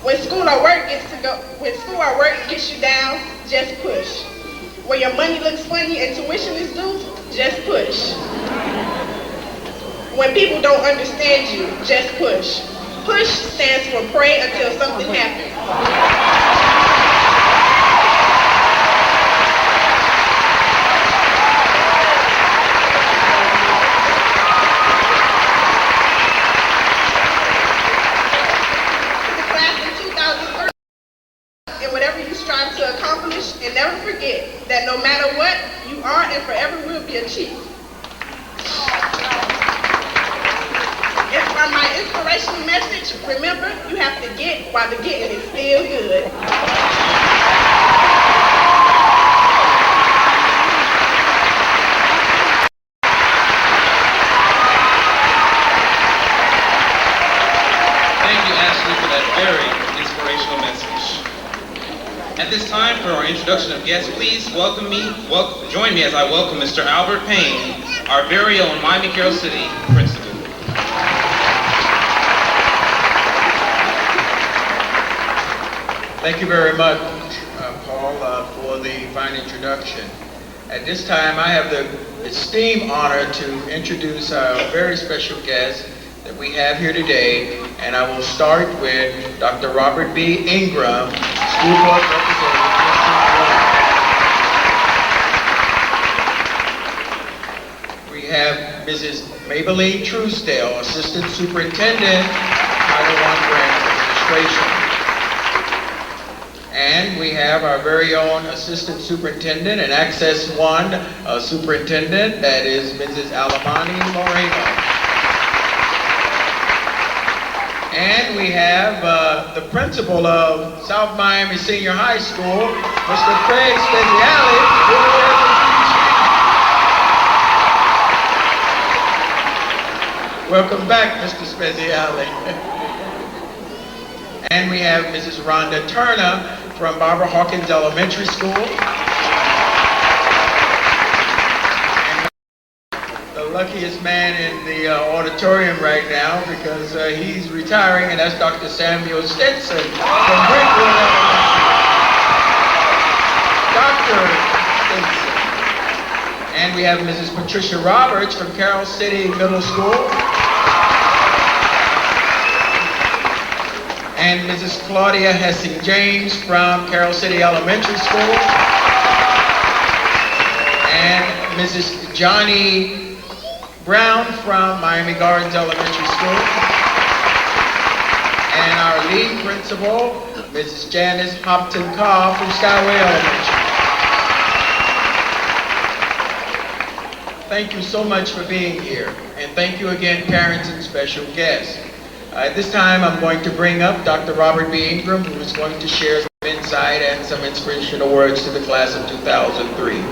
When school or work gets you down, just push. When your money looks funny and tuition is due, just push. When people don't understand you, just push. PUSH stands for pray until something happens. To the class in 2003, and whatever you strive to accomplish, and never forget that no matter what, you are and forever will be a chief. And from my inspirational message, remember, you have to get while the getting is still good. Thank you, Ashley, for that very inspirational message. At this time, for our introduction of guests, please join me as I welcome Mr. Albert Payne, our very own Miami Carroll City principal. Thank you very much, Paul, for the fine introduction. At this time, I have the esteemed honor to introduce our very special guest that we have here today, and I will start with Dr. Robert B. Ingram, School Board Representative. We have Mrs. Maybelline Truesdale, Assistant Superintendent, Title I Grant Administration. And we have our very own Assistant Superintendent and Access 1 Superintendent, that is Mrs. Alamani Moreno. And we have the principal of South Miami Senior High School, Mr. Craig Speziale. Welcome back, Mr. Speziale. And we have Mrs. Rhonda Turner from Barbara Hawkins Elementary School. the luckiest man in the auditorium right now because he's retiring, and that's Dr. Samuel Stinson from Brentwood Elementary. Dr. Stinson. And we have Mrs. Patricia Roberts from Carroll City Middle School. And Mrs. Claudia Hessing James from Carroll City Elementary School. And Mrs. Johnny Brown from Miami Gardens Elementary School. And our lead principal, Mrs. Janice Hopton Carr from Skyway Elementary. Thank you so much for being here. And thank you again, parents and special guests. At this time, I'm going to bring up Dr. Robert B. Ingram, who is going to share some insight and some inspirational words to the class of 2003.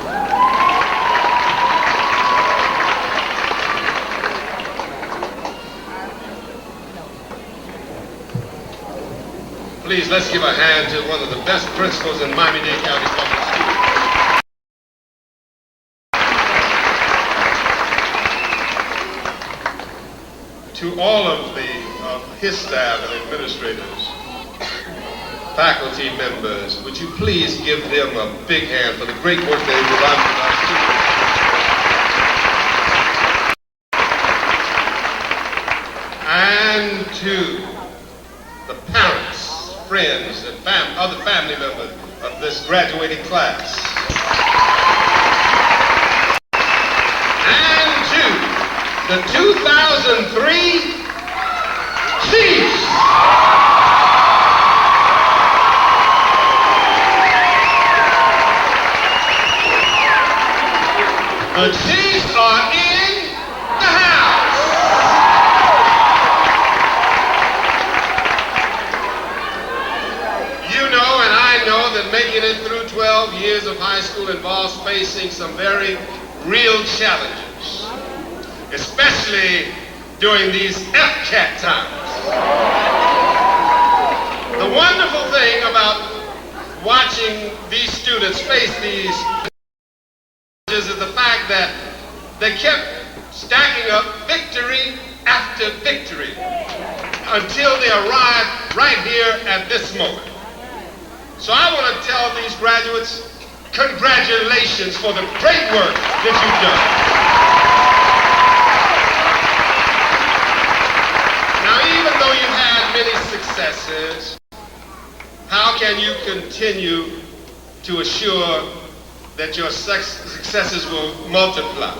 Please, let's give a hand to one of the best principals in Miami-Dade County Public Schools. To all of his staff and administrators, faculty members, would you please give them a big hand for the great work they provide for our students. And to the parents, friends, and other family members of this graduating class. And to the 2003 Chiefs. The Chiefs are in the house. You know and I know that making it through 12 years of high school involves facing some very real challenges, especially during these FCAT times. The wonderful thing about watching these students face these challenges is the fact that they kept stacking up victory after victory until they arrived right here at this moment. So I want to tell these graduates, congratulations for the great work that you've done. Now, even though you've had many successes, how can you continue to assure that your successes will multiply?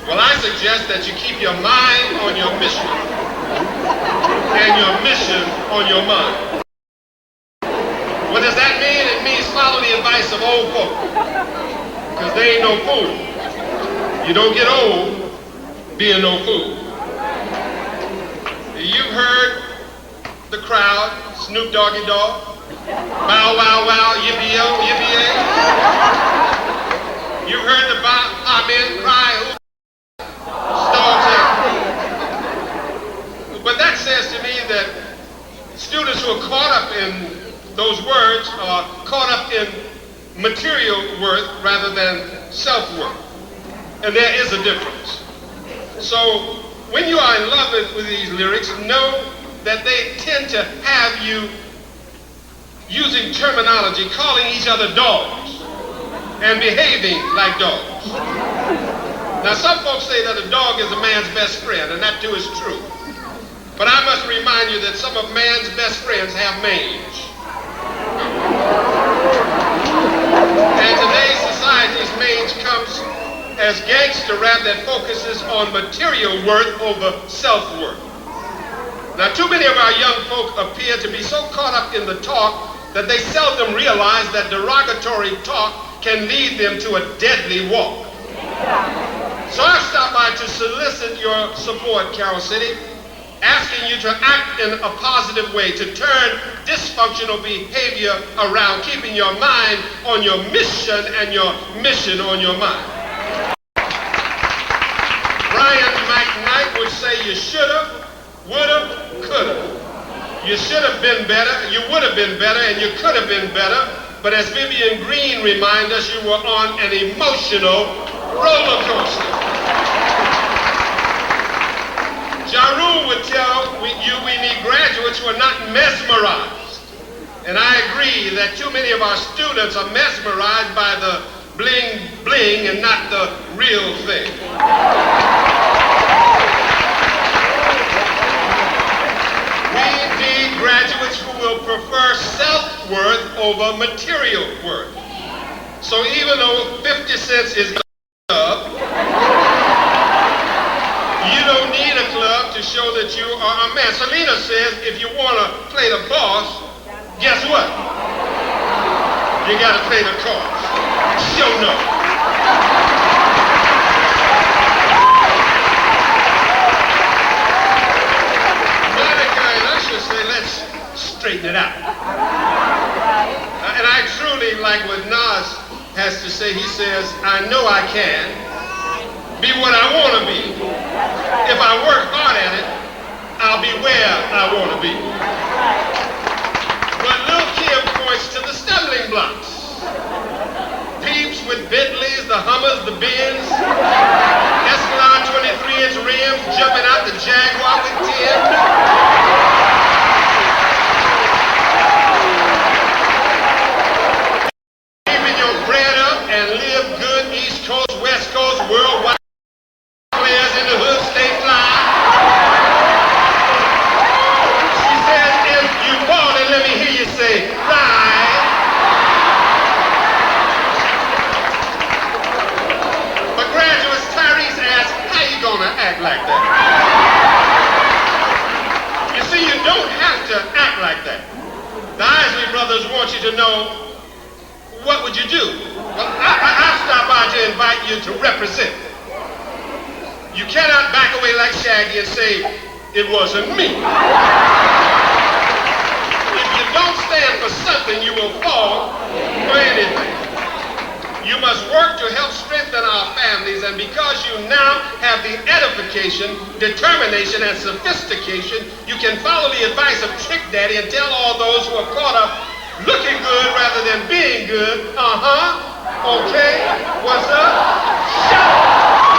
Well, I suggest that you keep your mind on your mission and your mission on your mind. What does that mean? It means follow the advice of old folk, because they ain't no fool. You don't get old being no fool. You've heard the crowd, Snoop Doggy Dogg, bow wow wow, yippee-yo, yippee-yay. You've heard the amen cry, but that says to me that students who are caught up in those words are caught up in material worth rather than self-worth. And there is a difference. So when you are in love with these lyrics, know that they tend to have you using terminology, calling each other dogs and behaving like dogs. Now, some folks say that a dog is a man's best friend, and that too is true. But I must remind you that some of man's best friends have mange. And today's society's mange comes as gangster rap that focuses on material worth over self-worth. Now, too many of our young folk appear to be so caught up in the talk that they seldom realize that derogatory talk can lead them to a deadly walk. So I stopped by to solicit your support, Carroll City, asking you to act in a positive way, to turn dysfunctional behavior around, keeping your mind on your mission and your mission on your mind. Brian McKnight would say you shoulda, woulda, coulda. You should have been better, you would have been better, and you could have been better, but as Vivian Green reminds us, you were on an emotional roller coaster. graduates who are not mesmerized. And I agree that too many of our students are mesmerized by the bling bling and not the real thing. We need graduates who will prefer self-worth over material worth. So even though 50 cents is club, you don't need a club to show that you are a man. Selena says if you want to play the boss, guess what? You got to play the cards. Show no. Monica and Usher say, let's straighten it out. And I truly like what Nas has to say. He says, I know I can be what I want to be. If I work hard at it, I'll be where I want to be. But Lil Kim points to the stumbling blocks. Peeps with Bentleys, the Hummers, the Benz, Escalade 23-inch rims, jumping out the Jaguar with Tim. Keeping your bread up and live good East Coast, West Coast, worldwide. Players in the hood stay fly. She says, if you ballin', let me hear you say, right. But graduates, Tyrese asks, how you gonna act like that? You see, you don't have to act like that. The Isley brothers want you to know, what would you do? Well, I'll stop by to invite you to represent. You cannot back away like Shaggy and say, it wasn't me. If you don't stand for something, you will fall for anything. You must work to help strengthen our families, and because you now have the edification, determination, and sophistication, you can follow the advice of Trick Daddy and tell all those who are caught up looking good rather than being good, okay, what's up? Shut up!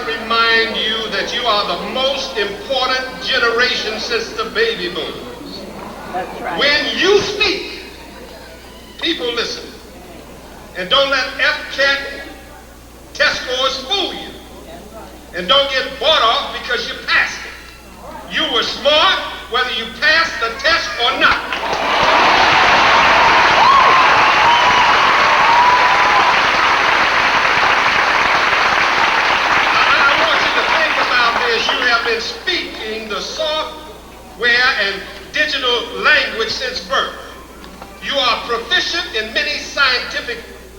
Remind you that you are the most important generation since the baby boomers. That's right. When you speak, people listen. And don't let FCAT test scores fool you. And don't get bought off because you passed it. You were smart whether you passed the test or not. You have been speaking the software and digital language since birth. You are proficient in many scientific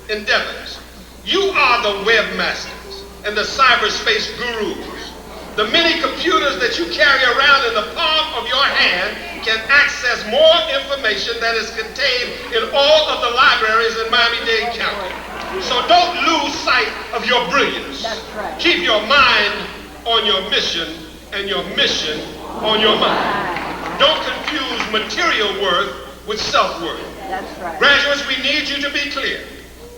endeavors. You are the webmasters and the cyberspace gurus. The many computers that you carry around in the palm of your hand can access more information than is contained in all of the libraries in Miami-Dade County. So don't lose sight of your brilliance. That's right. Keep your mind on your mission and your mission on your mind. Don't confuse material worth with self-worth. That's right. Graduates, we need you to be clear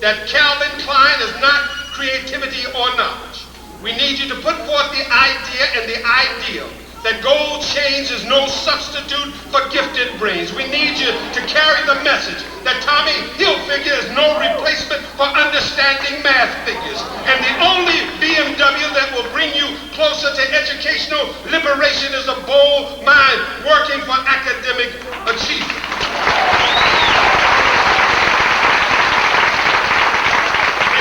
that Calvin Klein is not creativity or knowledge. We need you to put forth the idea and the ideal that gold chains is no substitute for gifted brains. We need you to carry the message that Tommy Hilfiger is no replacement for understanding math figures. And the only BMW that will bring you closer to educational liberation is a bold mind working for academic achievement.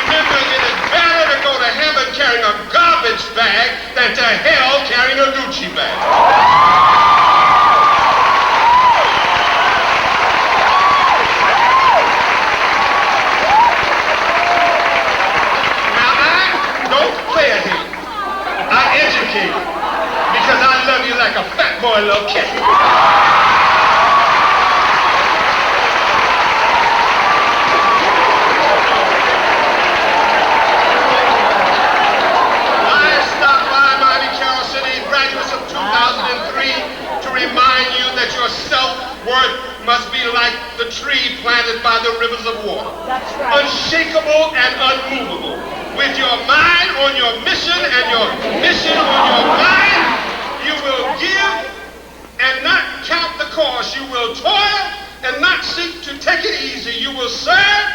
Remember, it is better to go to heaven carrying a garbage bag than to hell carrying a Gucci bag. Now, I don't play a hate. I educate because I love you like a fat boy little kid. Remind you that that your self-worth must be like the tree planted by the rivers of water. That's right. Unshakable and unmovable. With your mind on your mission and your mission on your mind, you will give and not count the cost. You will toil and not seek to take it easy. You will serve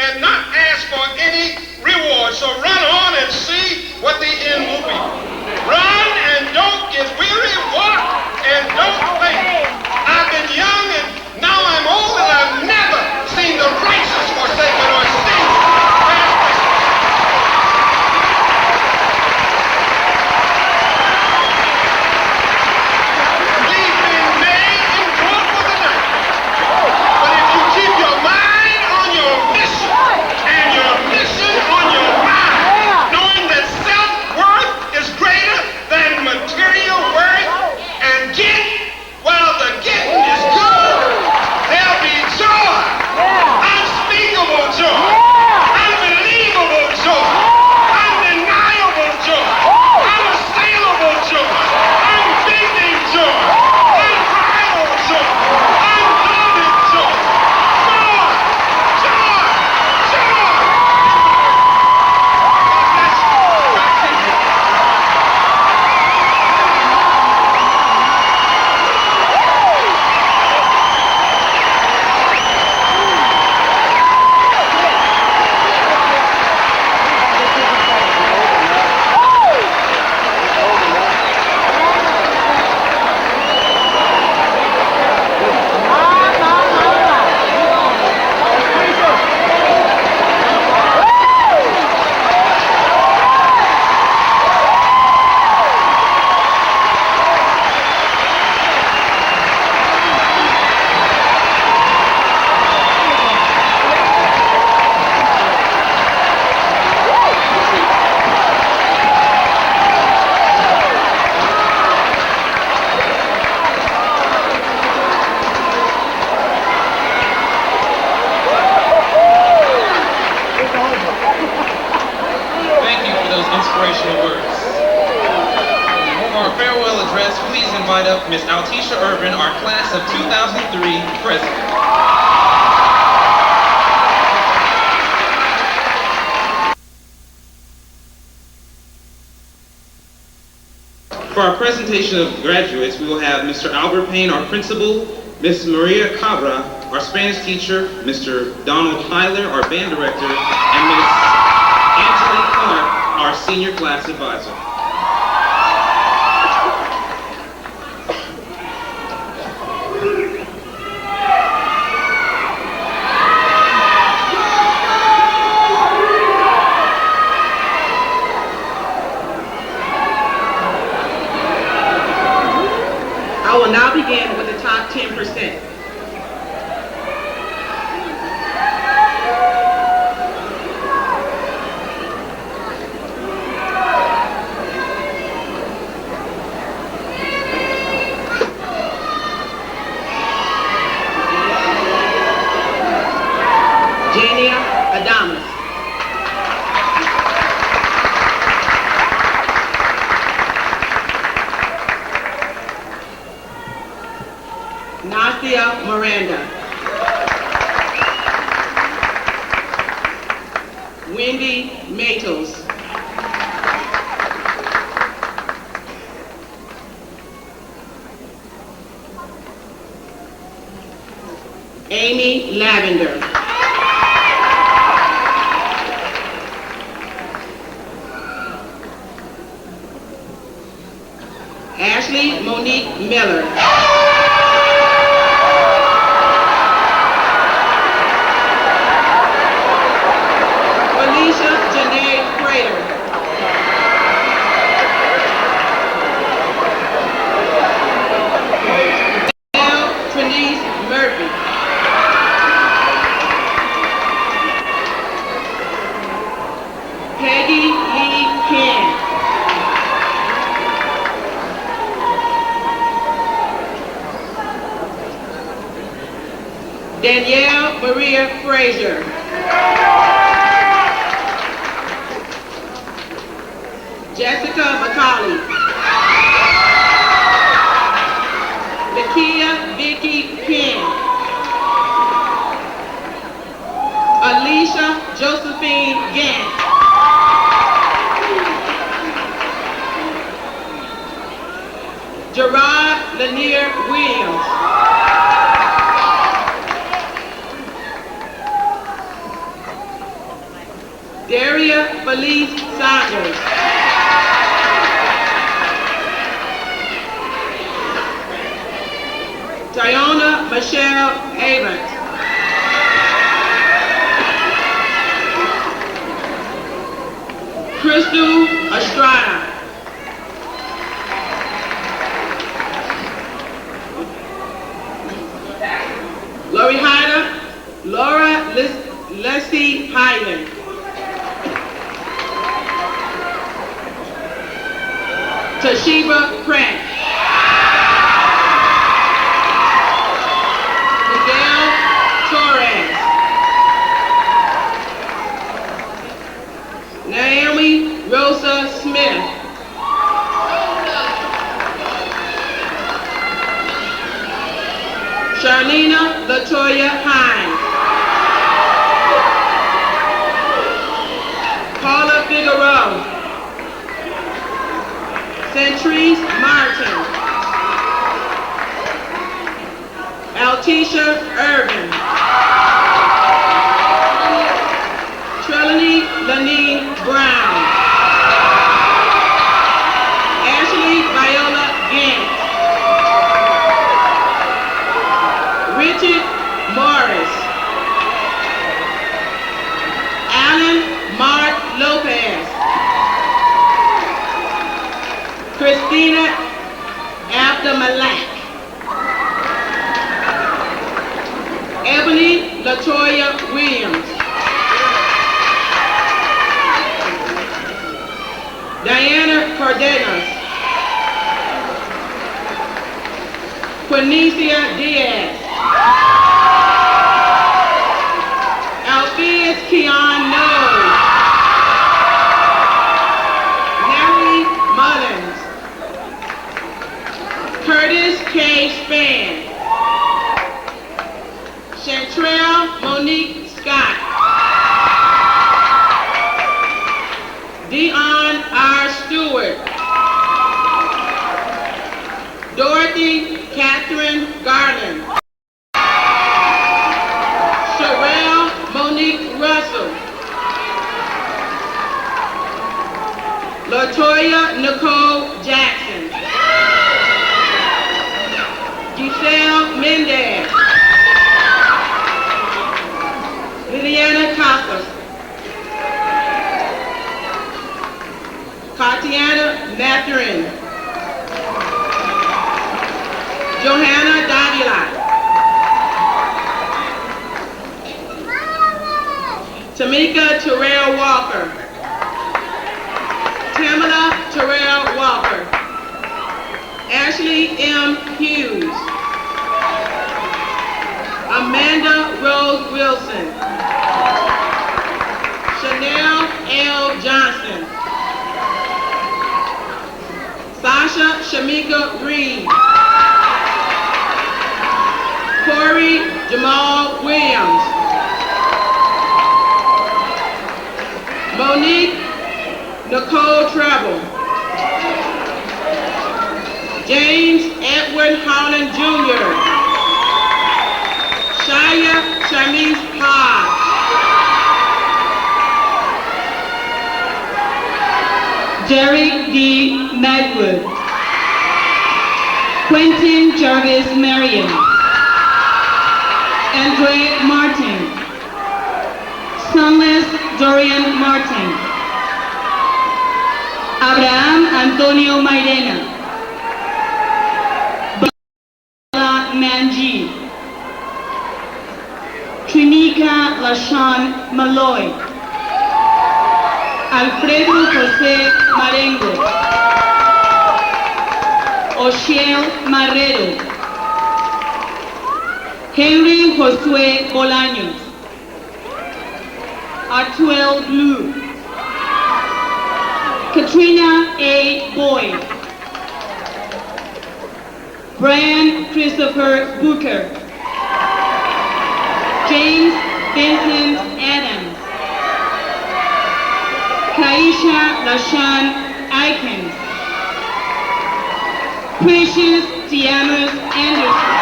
and not ask for any reward. So run on and see what the end will be. Run and don't get weary. Walk and don't faint. I've been young and now I'm old, and I've never seen the righteous forsaken or seen. We've been made in good for the night. But if you keep your mind on your mission and your mission on your mind, knowing that self-worth is greater than material worth, and get while the getting is good, there'll be joy, unspeakable joy, unbelievable joy, undeniable joy, unassailable joy, unbeaten joy, unrivaled joy, unbounded joy, joy, joy, joy. Thank you for those inspirational words. For our farewell address, please invite up Ms. Altisha Urban, our class of 2003 president. For our presentation of graduates, we will have Mr. Albert Payne, our principal, Ms. Maria Cabra, our Spanish teacher, Mr. Donald Tyler, our band director, and Ms. Angela Clark, our senior class advisor. I will now begin with the top 10%. Jania Adamas. Nasia Miranda. Wendy Matos. Amy Lavender. Ashley Monique Miller. Peggy Lee Ken. Danielle Maria Frazier. Jessica McCauley. Lakia Vicky King. Alicia Josephine Gant. Gerard Lanier Williams. Daria Felice Saunders. Diona Michelle Avent. Crystal Estrada. Lori Hyder, Laura Leslie Hyland. Toshiba Pratt. Miguel Torres. Naomi Rosa Smith. Charlena Latoya Hines. Paula Figueroa. Centrise Martin. Altisha Irvin. Trilany Lanine Brown. Ashley Viola Gant. Richard Morris. Alan Mark Lopez. Christina Abdamalak. Ebony Latoya Williams. Diana Cardenas. Quinicia Diaz. Alpheus Keon Knowles. Natalie Mullins. Curtis K. Spann. Chantrell Monique Scott. Dion R. Stewart. Dorothy Catherine Garland. Sherelle Monique Russell. Latoya Nicole Jackson. Giselle Mendez. Liliana Casas. Katiana Mathurin. Johanna Davila. Tamika Terrell Walker. Tamala Terrell Walker. Ashley M. Hughes. Amanda Rose Wilson. Chanel L. Johnson. Sasha Shamika Reed. Corey Jamal Williams. Monique Nicole Treble. James Edward Holland Jr. Shia Shamice Hodge. Derek D. Magwood. Quentin Jarvis Marion. Andre Martin. Sunless Dorian Martin. Abraham Antonio Mairena. Bala Manji. Trinica Lashawn Malloy. Alfredo José Marengo. Oshiel Marrero. Henry Josué Bolaños. Artuel Blue. Katrina A. Boyd. Brian Christopher Booker, James Vincent Adams, Kaisha LaShawn Aikens, Precious Tiamas Anderson,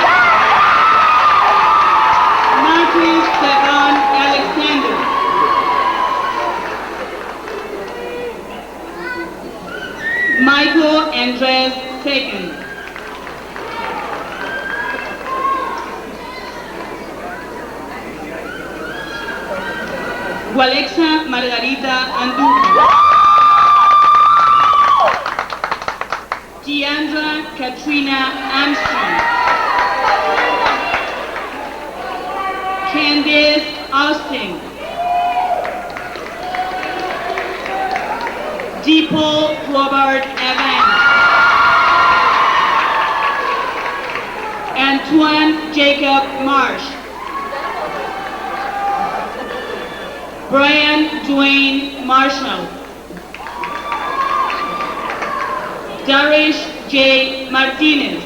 Marcus Devon Alexander, Michael Andres Sagan, Walexa Margarita Anduja, Deandra Katrina Armstrong, Candice Austin, Deepo Robert Evans, Antoine Jacob Marsh, Brian Dwayne Marshall, Darish J. Martinez,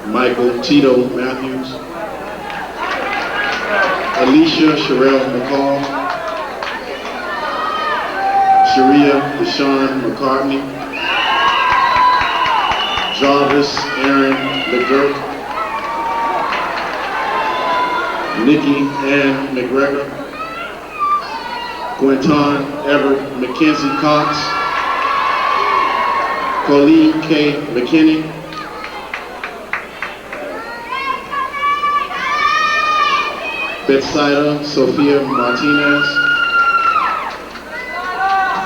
Michael Tito Matthews, Alicia Sherelle McCall, Sharia Deshawn McCartney, Jarvis Aaron McGurk, Nikki Ann McGregor, Quinton Everett McKenzie Cox, Colleen K. McKinney, Betsaida Sophia Martinez,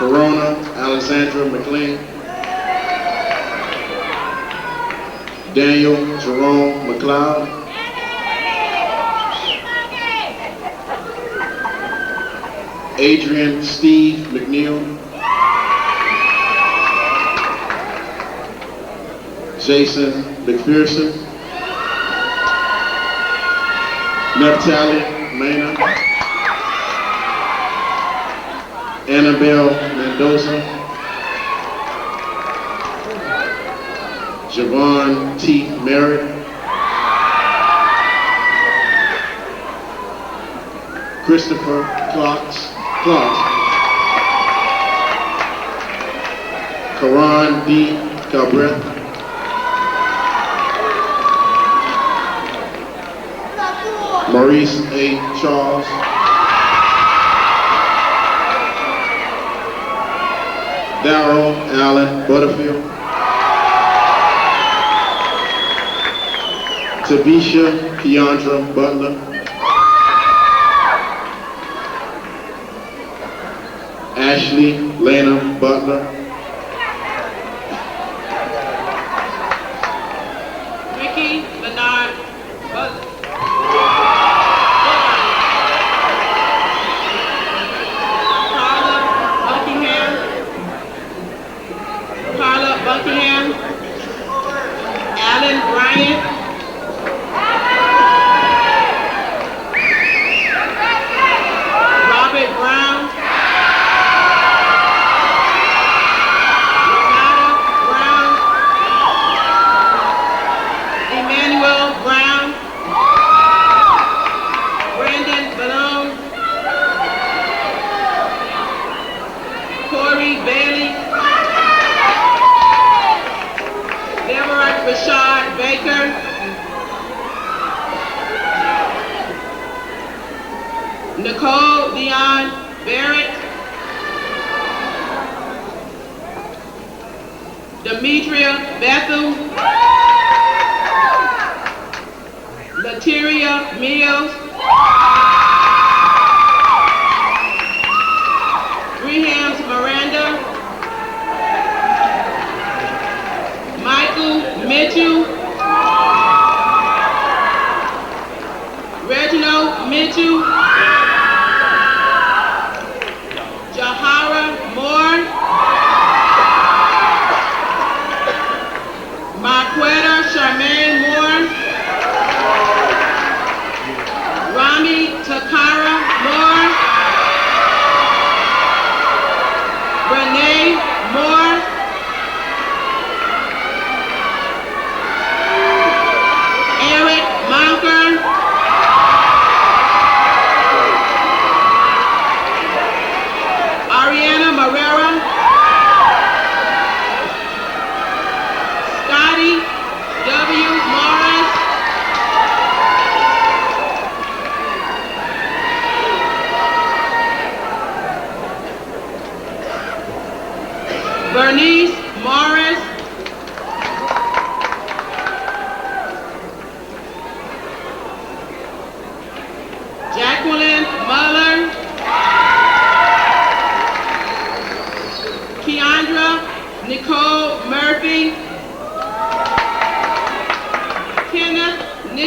Verona Alexandra McLean, Daniel Jerome McLeod, Adrian Steve McNeil, Jason McPherson, Naphtali Mena, Annabelle Mendoza, Javon T. Merritt, Christopher Clark, Karan D. Cabret, Maurice A. Charles, Darrell Allen Butterfield, Tabisha Keandra Butler, Ashley Lena Butler, Ricky Bernard Butler. Carla Buckingham, Alan Bryant, Robert Brown, Renata Brown, Emmanuel Brown, Brandon Balone, Corey Bailey, Deborah Rashad Baker, Nicole Dion Barrett, Demetria Bethel, Lateria Mills, Rehams Miranda, Michael Mitchell, Reginald Mitchell, Jahara Moore, Marquetta Charmaine Moore, Rami Takara Moore, Renee Moore,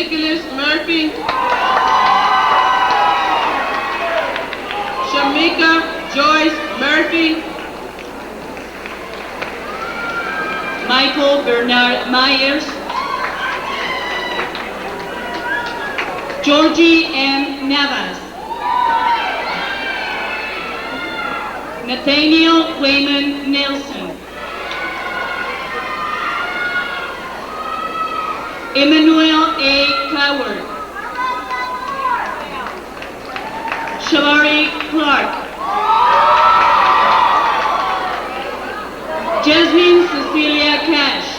Nicholas Murphy, Shamika Joyce Murphy, Michael Bernard Myers, Georgie M. Navas, Nathaniel Wayman Nelson, Emmanuel A. Coward, Shabari Clark, Jasmine Cecilia Cash,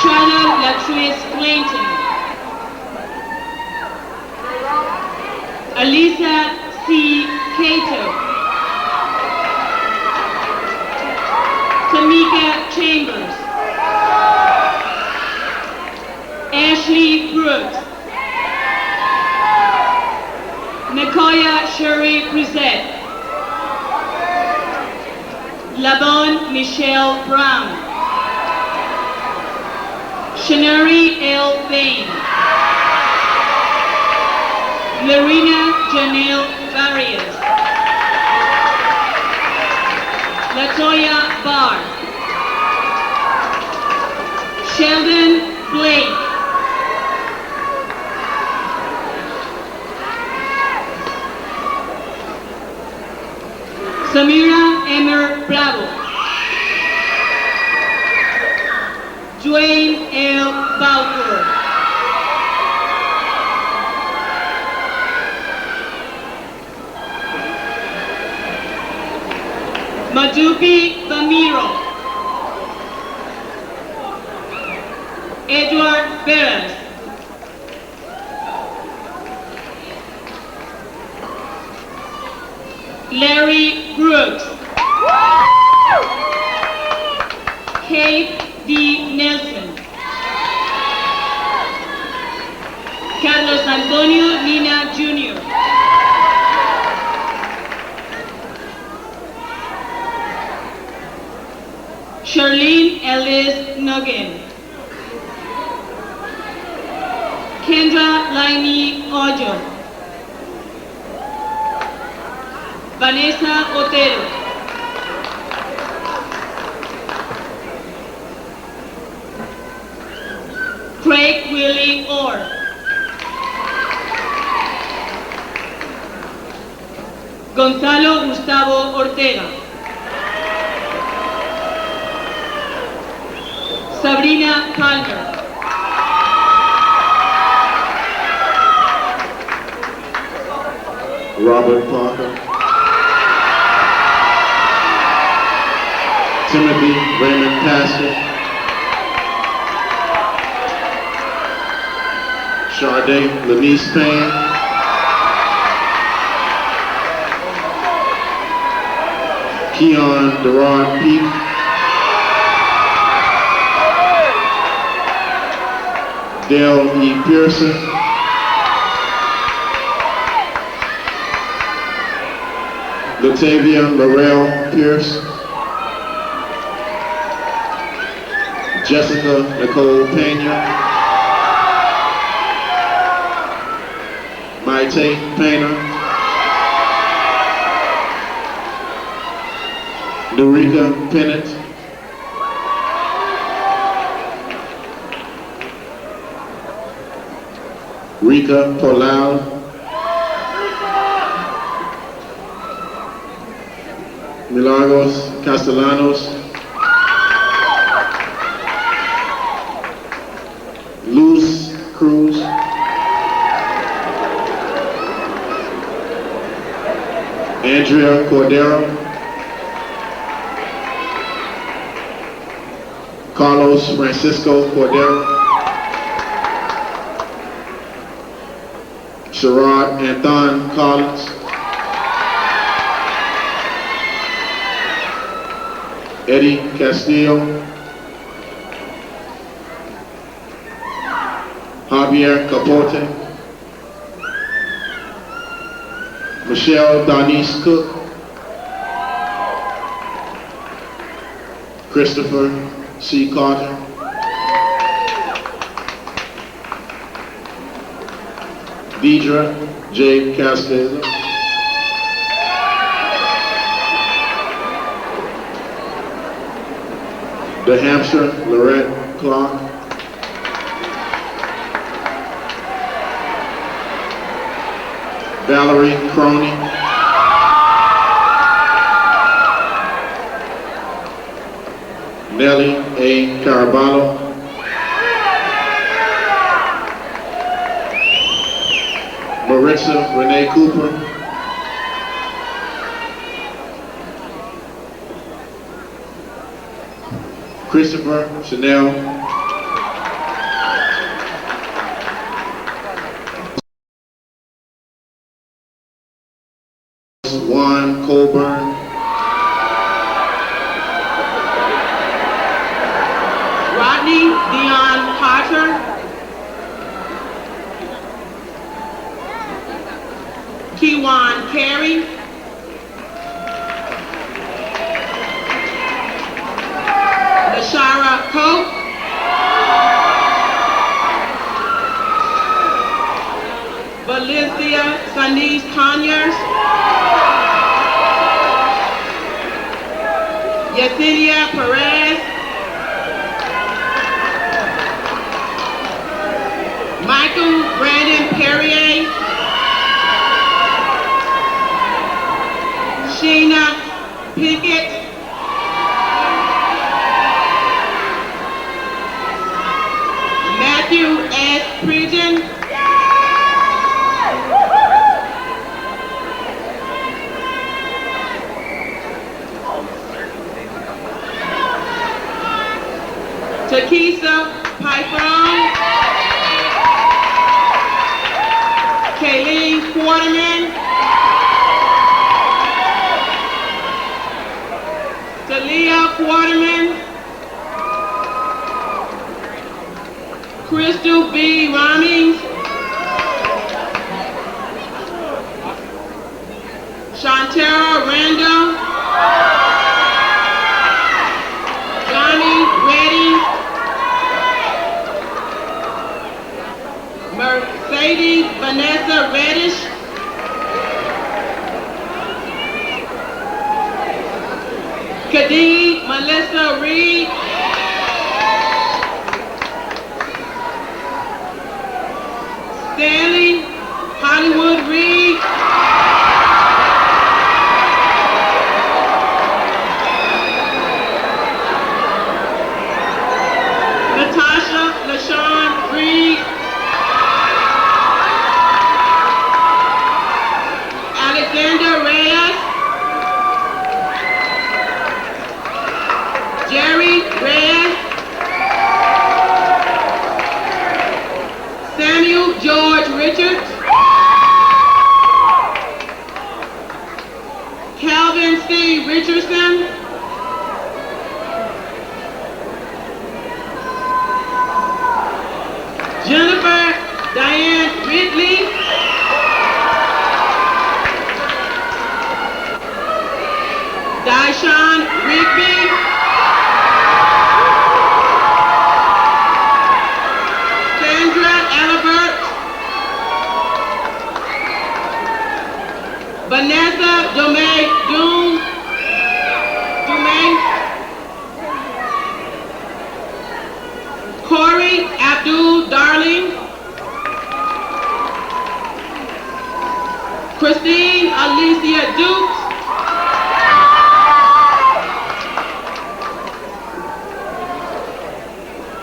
Charlotte Latrice Clayton, Alisa C. Cato, Tamika Chambers, Ashley Brooks, Nakoya Shuri Brissett, Lavon Michelle Brown, Shanari L. Bain, Marina Janelle Farias, Latoya Barr, Sheldon Blake, Samira Emer Bravo, Dwayne L. Balfour, Madupi Bamiro, Edward Perez, Larry Brooks, Kate D. Nelson, Carlos Antonio Nina Jr., Charlene Ellis Noggin, Kendra Lainey Ojo, Vanessa Otero, Craig Willie Orr, Gonzalo Gustavo Ortega, Sabrina Palmer, Robert Parker, Timothy Raymond Pastor, Sade Lanice Payne, Keon Deron Peak, Dale E. Pearson, Latavia Laurel Pierce, Jessica Nicole Pena, Maite Pena, Norika Pennant, Rika Palau, Milagros Castellanos, Luz Cruz, Andrea Cordero, Carlos Francisco Cordero, Sherrod Anthon Collins, Eddie Castillo, Javier Capote, Michelle Donise Cook, Christopher C. Carter, Deidre J. Cascade, New Hampshire Lorette Clark, Valerie Crony, Nellie A. Caraballo, Maritza Renee Cooper, Christopher Chanel, Juan Colburn, Rodney Dion Potter, Kewan Carey, Lashara Pope, Valencia Sanise Conyers, Yesenia Perez, Michael Brandon Perrier, Sheena Pickett, Matthew S. Pridgen, Takisa Python, Kayleen Quarterman, Talia Quarterman, Crystal B. Ramings, Shantara Randall, Johnny Reddy, Mercedes Vanessa Reddish, Khadid Melissa Reed, Stanley Hollywood Reed, Natasha LaShawn Reed, Alexander Reyes, Jerry Reyes, Samuel George Richards, Calvin C. Richardson, Jennifer Diane Ridley, Daishan Rigby, Sandra Alibert, Vanessa Dumay Corey Abdul Darling, Christine Alicia Dukes,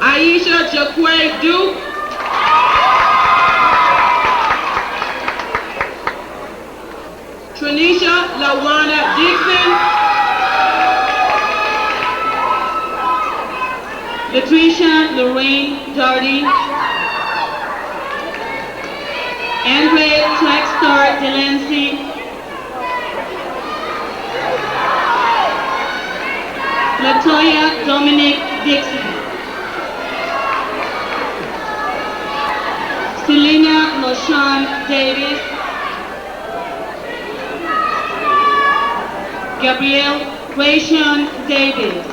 Aisha Jaquay Duke, Tranisha Lawana Dixon, Latricia Lorraine Dardy, Andre Trackstar Delancey, Latoya Dominic Dixon, Selena LaShawn Davis, Gabrielle Rayshawn Davis,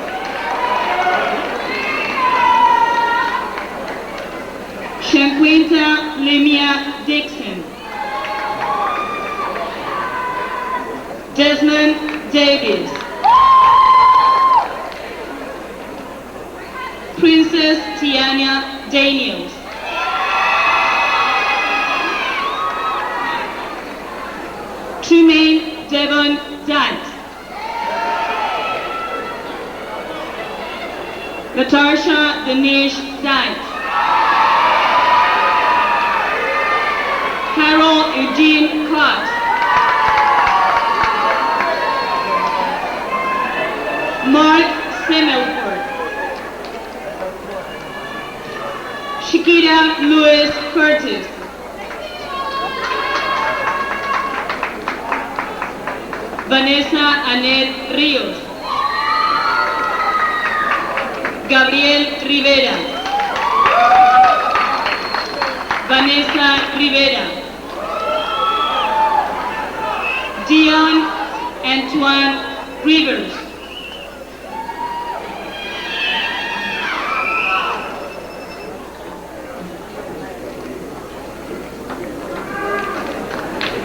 Shanquita Limia Dixon, Princess Tiana Daniels. Trumaine Devon Dant. Natasha Danish Dant. Harold Eugene Cox. Mark Semmelford. Shakira Lewis Curtis. Vanessa Annette Rios. Gabriel Rivera. Vanessa Rivera. Dion Antoine Rivers.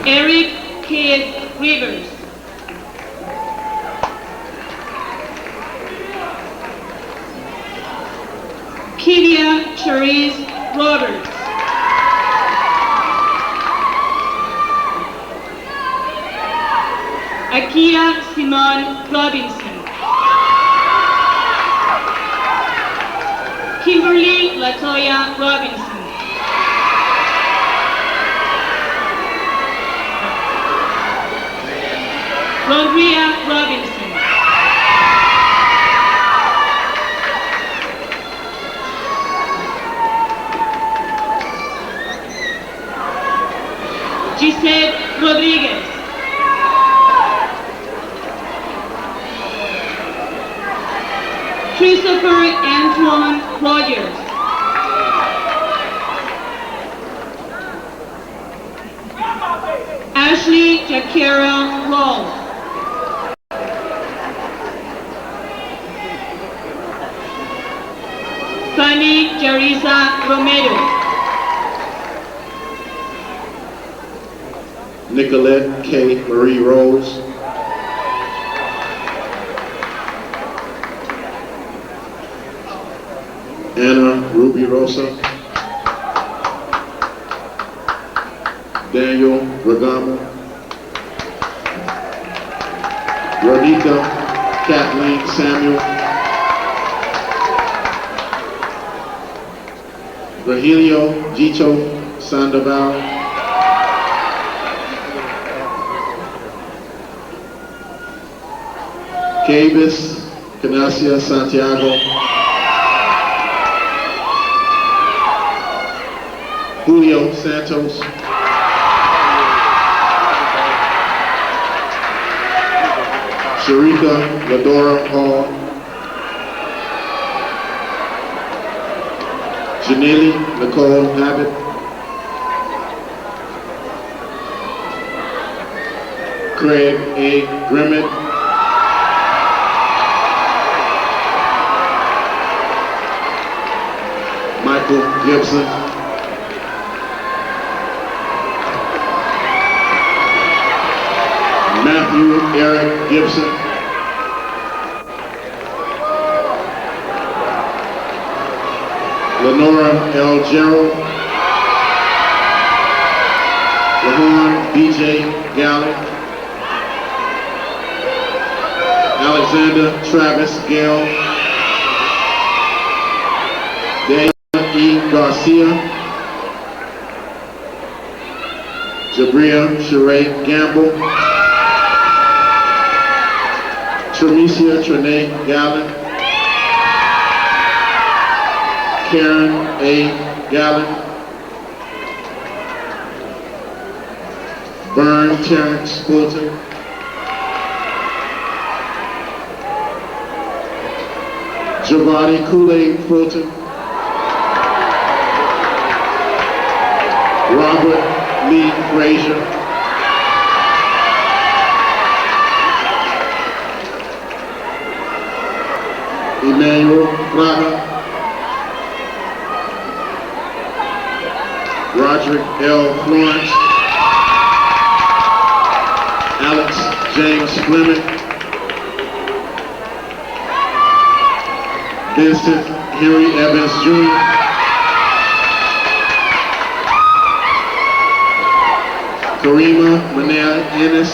Eric Kid Rivers. Kidia Charisse Roberts. Akia Simone Robinson. Kimberly Latoya Robinson. Rodria Robinson. Giselle Rodriguez. Christopher Antoine Rogers. Ashley Jakira Rawls. Fanny Jarisa Romero. Nicolette K. Marie Rose. Anna Ruby Rosa. Daniel Ragamo. Ronika Kathleen Samuel. Virgilio Gito Sandoval. Cavis Canacia Santiago. Julio Santos. Sharika Ladora Hall. Janelle Nicole Abbott. Craig A. Grimmett. Michael Gibson. Matthew Eric Gibson. Lenora L. Gerald. Lahorn B.J. Galley. Alexander Travis Gale. Daniel E. Garcia. Jabria Sheree Gamble. Tremesia Trene Gallen. Karen A. Gallen. Byrne Terrence Fulton. Giovanni Kool-Aid Fulton. Robert Lee Frazier. Emmanuel Fraga. Roderick L. Florence. Alex James Fleming. Vincent Henry Evans Jr., Karima Manel Ennis,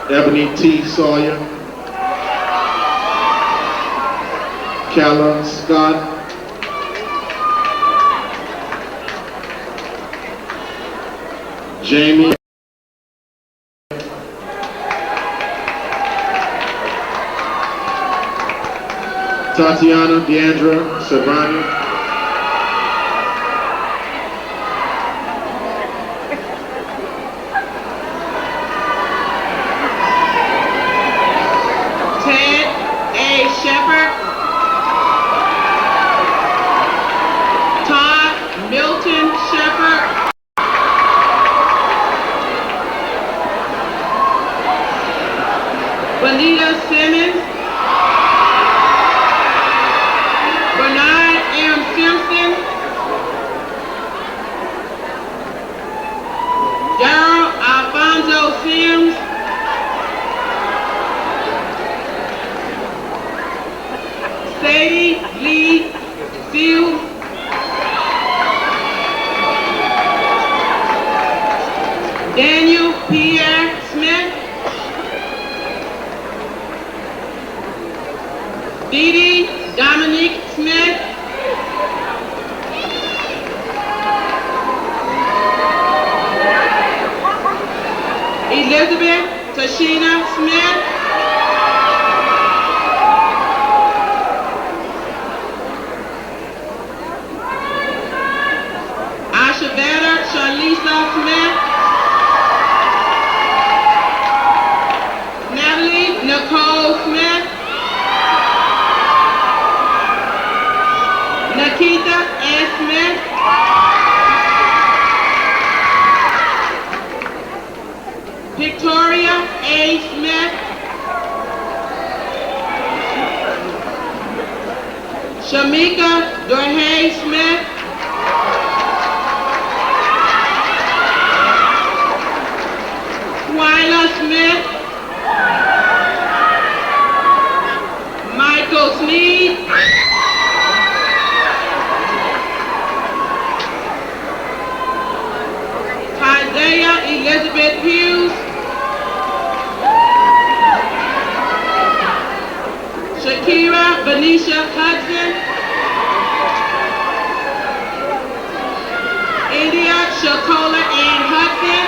Ebony T. Sawyer, Calla Scott, Jamie Tatiana Deandra Savani, Ted A. Shepherd, Todd Milton Shepherd, Bonita Simmons, Bernard M. Simpson, Daryl Alfonso Sims, Sadie Lee Field, Daniel Pierre Smith, Dee Dee Dominique Smith, Elizabeth Tashina Smith, Ashaveta Shalisa Smith, Natalie Nicole Smith, Nikita S. Smith, Victoria A. Smith, Shamika Dorhay Smith, Twyla Smith, Michael Sneed, Isaiah Elizabeth Hughes, Shakira Benicia Hudson, India Shakola Ann Hudson,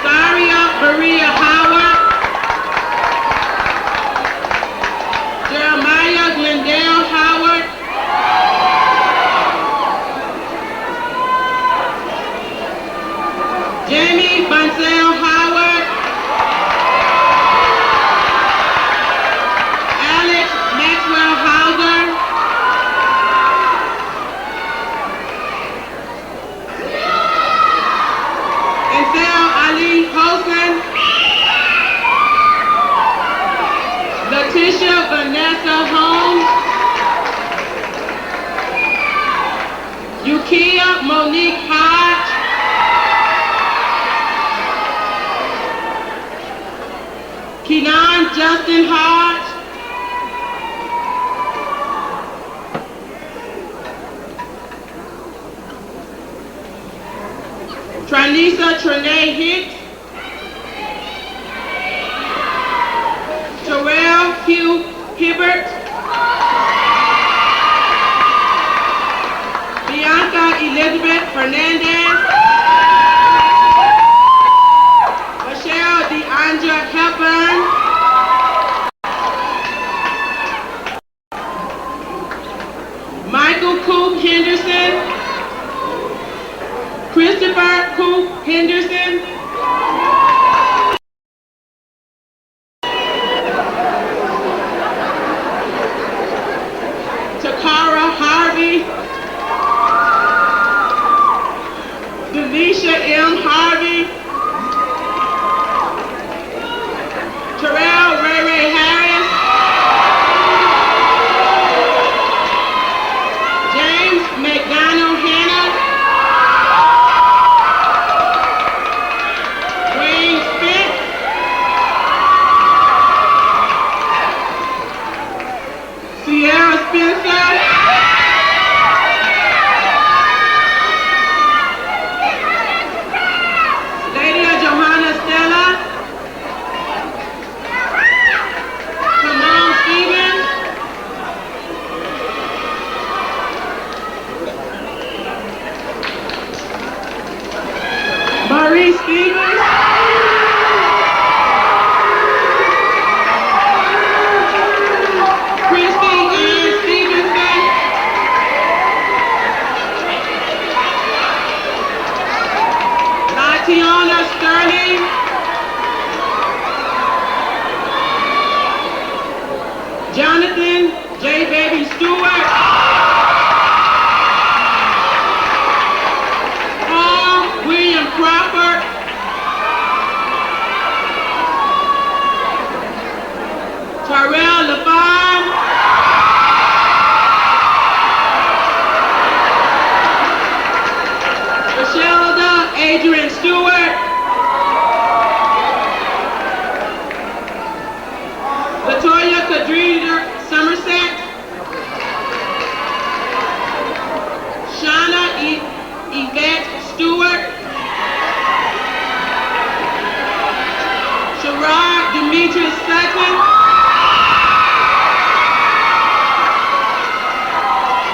Saria Maria Howard, Jeremiah Glendale Howard, Jamie Bonsell Howard, Alex Maxwell Hauser, Ansel Ali Holson, Letitia Vanessa Holmes, Yukia Monique Hodge, Kenan Justin Hodge, Tranisa Trinae Hicks, Terrell Hugh Hibbert, Bianca Elizabeth Fernandez, Michelle DeAndra Hepburn, Michael Coop Henderson, Christopher Coop Henderson, Takara Harvey, Delisha M. Harvey, Terrell Ray Ray Harris, James McDonald Hannah, Demetrius Sackman,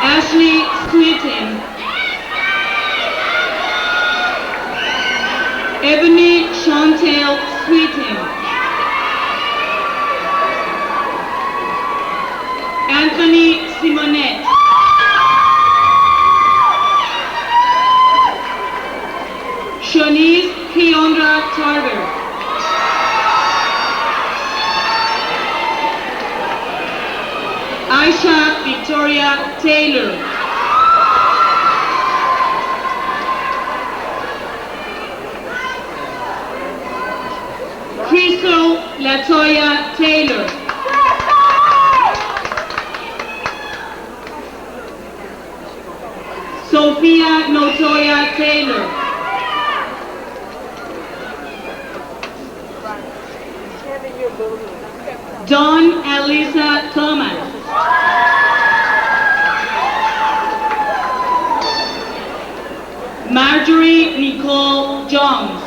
Ashley Sweeten, Ebony Chantel Sweeten, Anthony Simonet, Shanice Keondra Tarver, Aisha Victoria Taylor, Crystal Latoya Taylor, Sophia Notoya Taylor, Dawn Elisa Thomas, Marjorie Nicole Jones,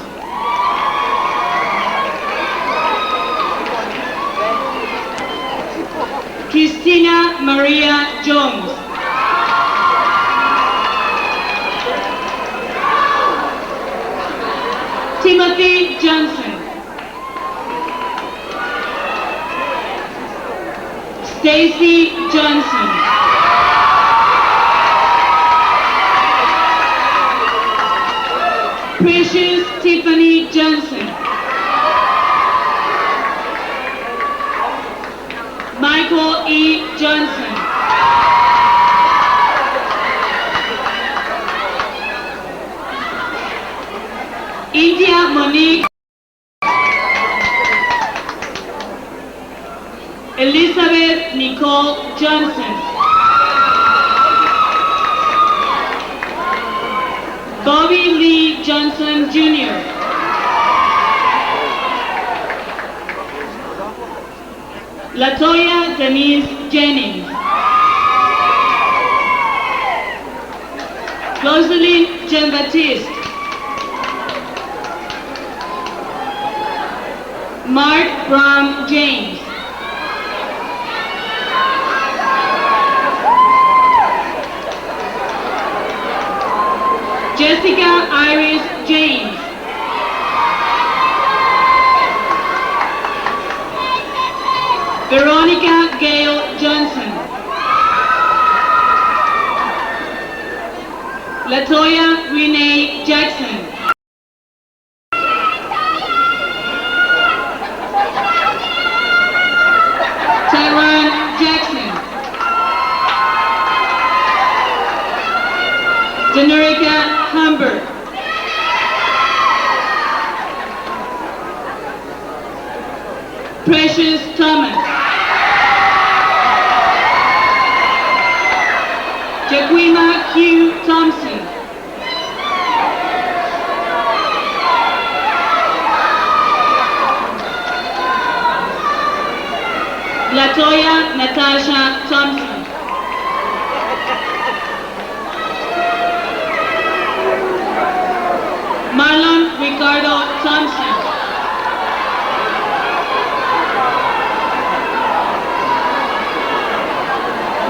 Christina Maria Jones, Timothy Johnson, Stacy Johnson, Precious Tiffany Johnson, Michael E. Johnson, India Monique, Elizabeth Nicole Johnson, Bobby Lee Johnson Jr., Latoya Denise Jennings, Rosaline Jean-Baptiste, Mark Brown James, Jessica Iris James, Veronica Gail Johnson, Latoya Renee Jackson, Tyron Jackson, Janerica Humbert, Precious Thomas, Jaquima Q. Thompson, Latoya Natasha Thompson, Marlon Ricardo Thompson,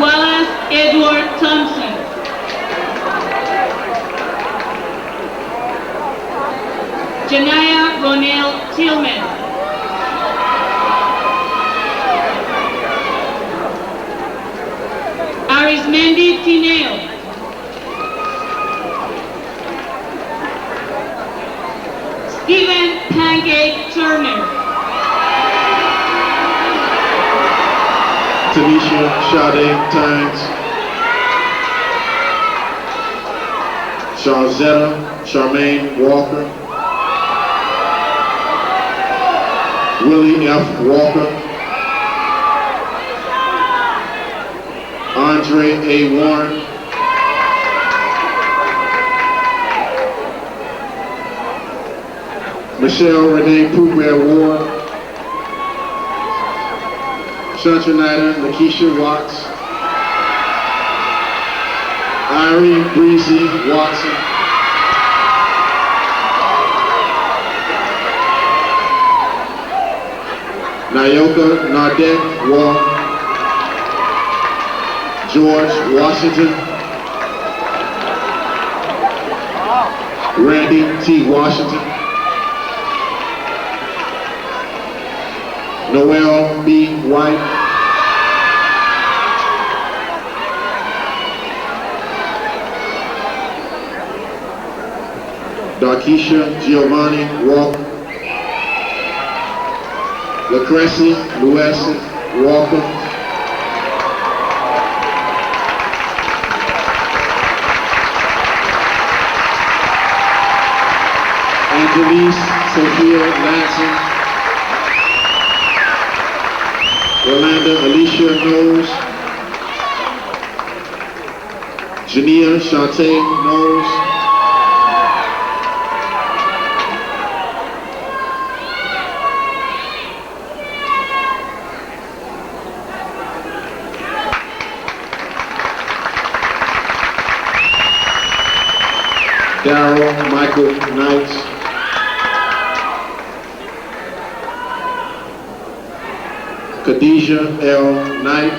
Wallace Edward Thompson, Janaya Ronell Tillman, Arismendi Tineo, Stephen Pancake Turner, Tanisha Sade Tynes, Sharzetta Charmaine Walker, Willie F. Walker, Andre A. Warren, Michelle Renee Poohbear Ward, Shantranita Lakeisha Watts, Irene Breezy Watson, Nayoka Nardette Wall, George Washington, Randy T. Washington, Noel B. White, Darkisha Giovanni Walker, Lucrece Louis Walker, Angelise Sophia Latson, Yolanda Alicia Knowles, Jania Shantae Knowles, Darrell Michael Knight, Khadijah L. Knight,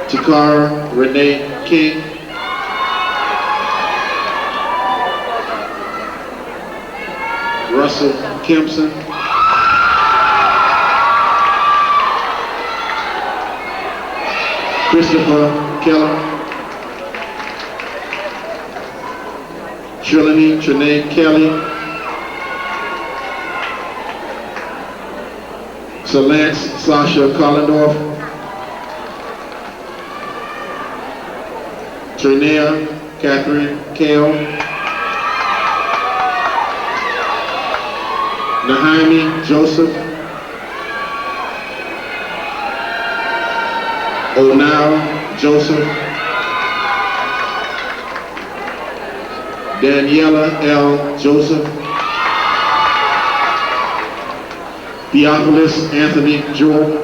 Takara Renee King, Russell Kempson, Christopher Keller, Trilany Trinae Kelly, Solance Sasha Collendorf, Trinea Catherine Kale, Nahaimi Joseph, Onara Joseph, Daniela L. Joseph, Theophilus Anthony Jordan,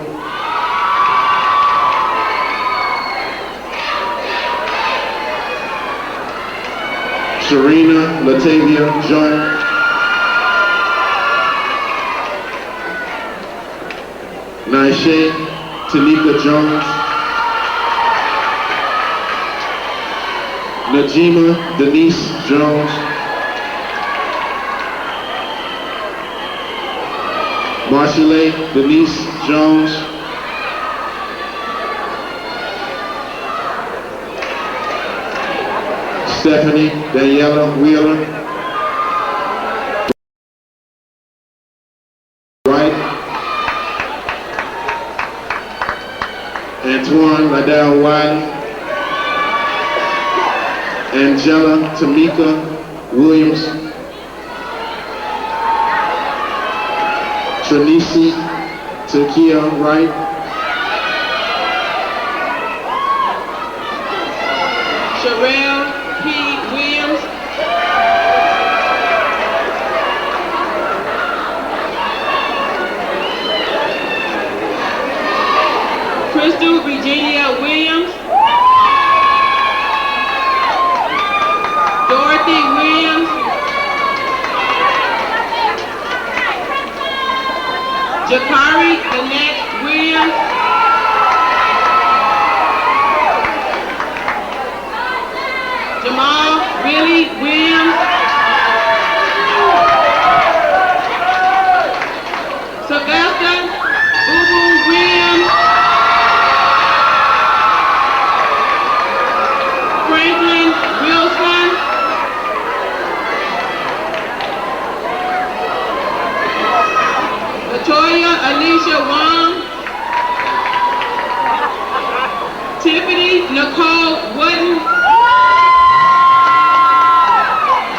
Serena Latavia Jones, Naisha Tanika Jones, Najima Denise Jones, Marshallay Denise Jones, Stephanie Daniela Wheeler, Wright, Antoine Liddell Wiley, Angela Tamika Williams, Trinisi Takia Wright, Sherelle P. Williams, Crystal Virginia Williams, Dorothy Williams, Jakari Lynette Williams, Jamal Billy Williams, Sylvester Boo Boo Williams, Franklin Wilson, Latoya Alicia Wong, Tiffany Nicole Wooden,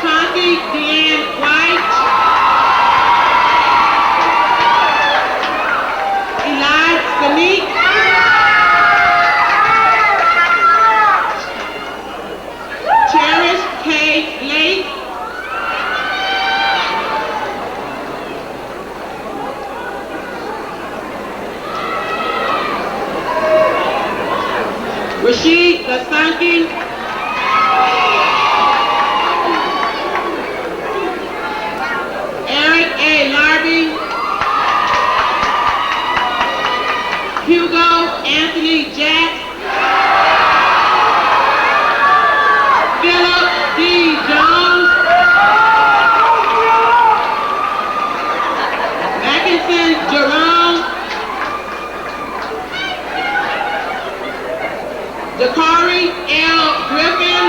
Conti Deanne White, Eli Sneak, Cherish K. Lake, Anthony Jack. Philip D. Jones. Mackinson Jerome. Dakari L. Griffin.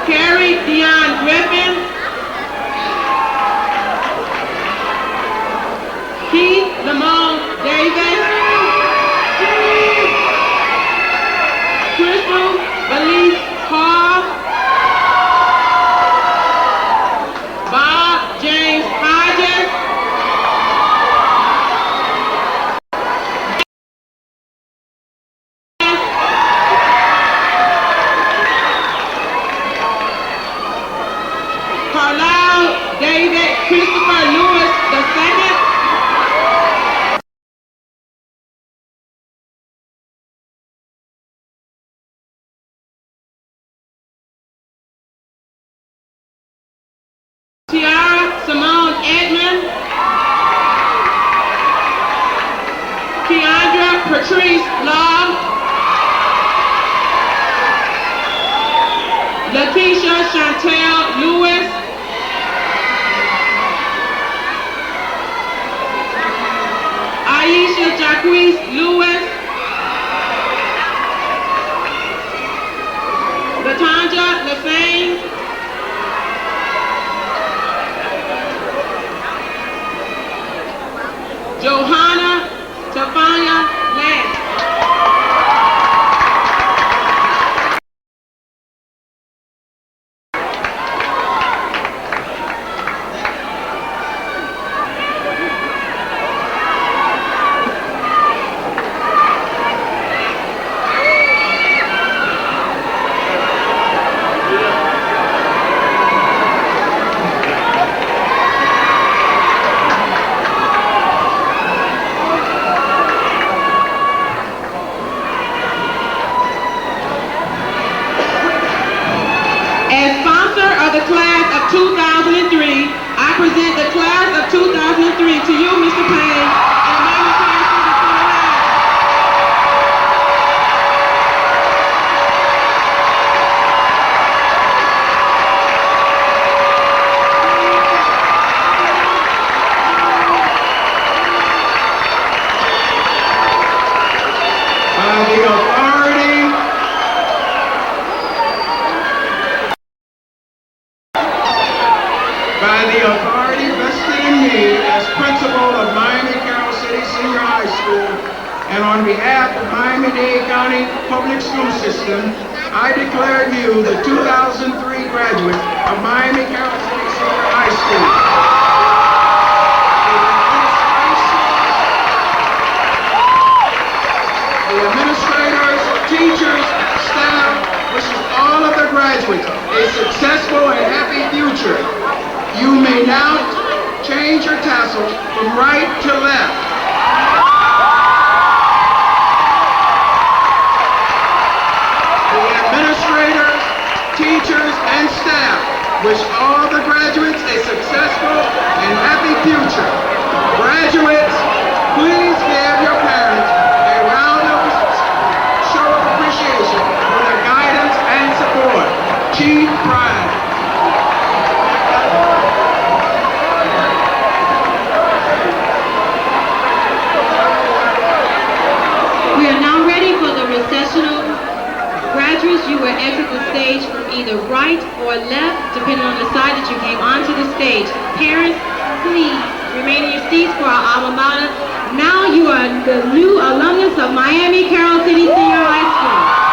Carrie Dion Griffin. Keith Lamont Davis. Crystal Valise Hall. Bob James Hodges. Carlisle David Christopher Lewis II. Tiara Simone Edmond. Keandra Patrice Law. Lakeisha Chantel Lewis. Aisha Jacquees Lewis. Latanja Lassane. Johanna Tafanya Lance. The class of 2003, I present the class of 2003 to you, Mr. Payne, and Miami Carroll City Senior High. By the authority vested in me as principal of Miami Carroll City Senior High School, and on behalf of Miami-Dade County Public School System, I declare you the 2003 graduate of Miami Carroll City Senior High School. The administrators, teachers, staff wishes all of the graduates a successful and happy future. You may now change your tassels from right to left. The administrators, teachers, and staff wish all the graduates a successful and happy future. Graduates, please give your parents a round of show of appreciation for their guidance and support. Chief Pride. We are now ready for the recessional. Graduates, you will exit the stage from either right or left, depending on the side that you came onto the stage. Parents, please remain in your seats for our alma mater. Now you are the new alumnus of Miami Carroll City Senior High School.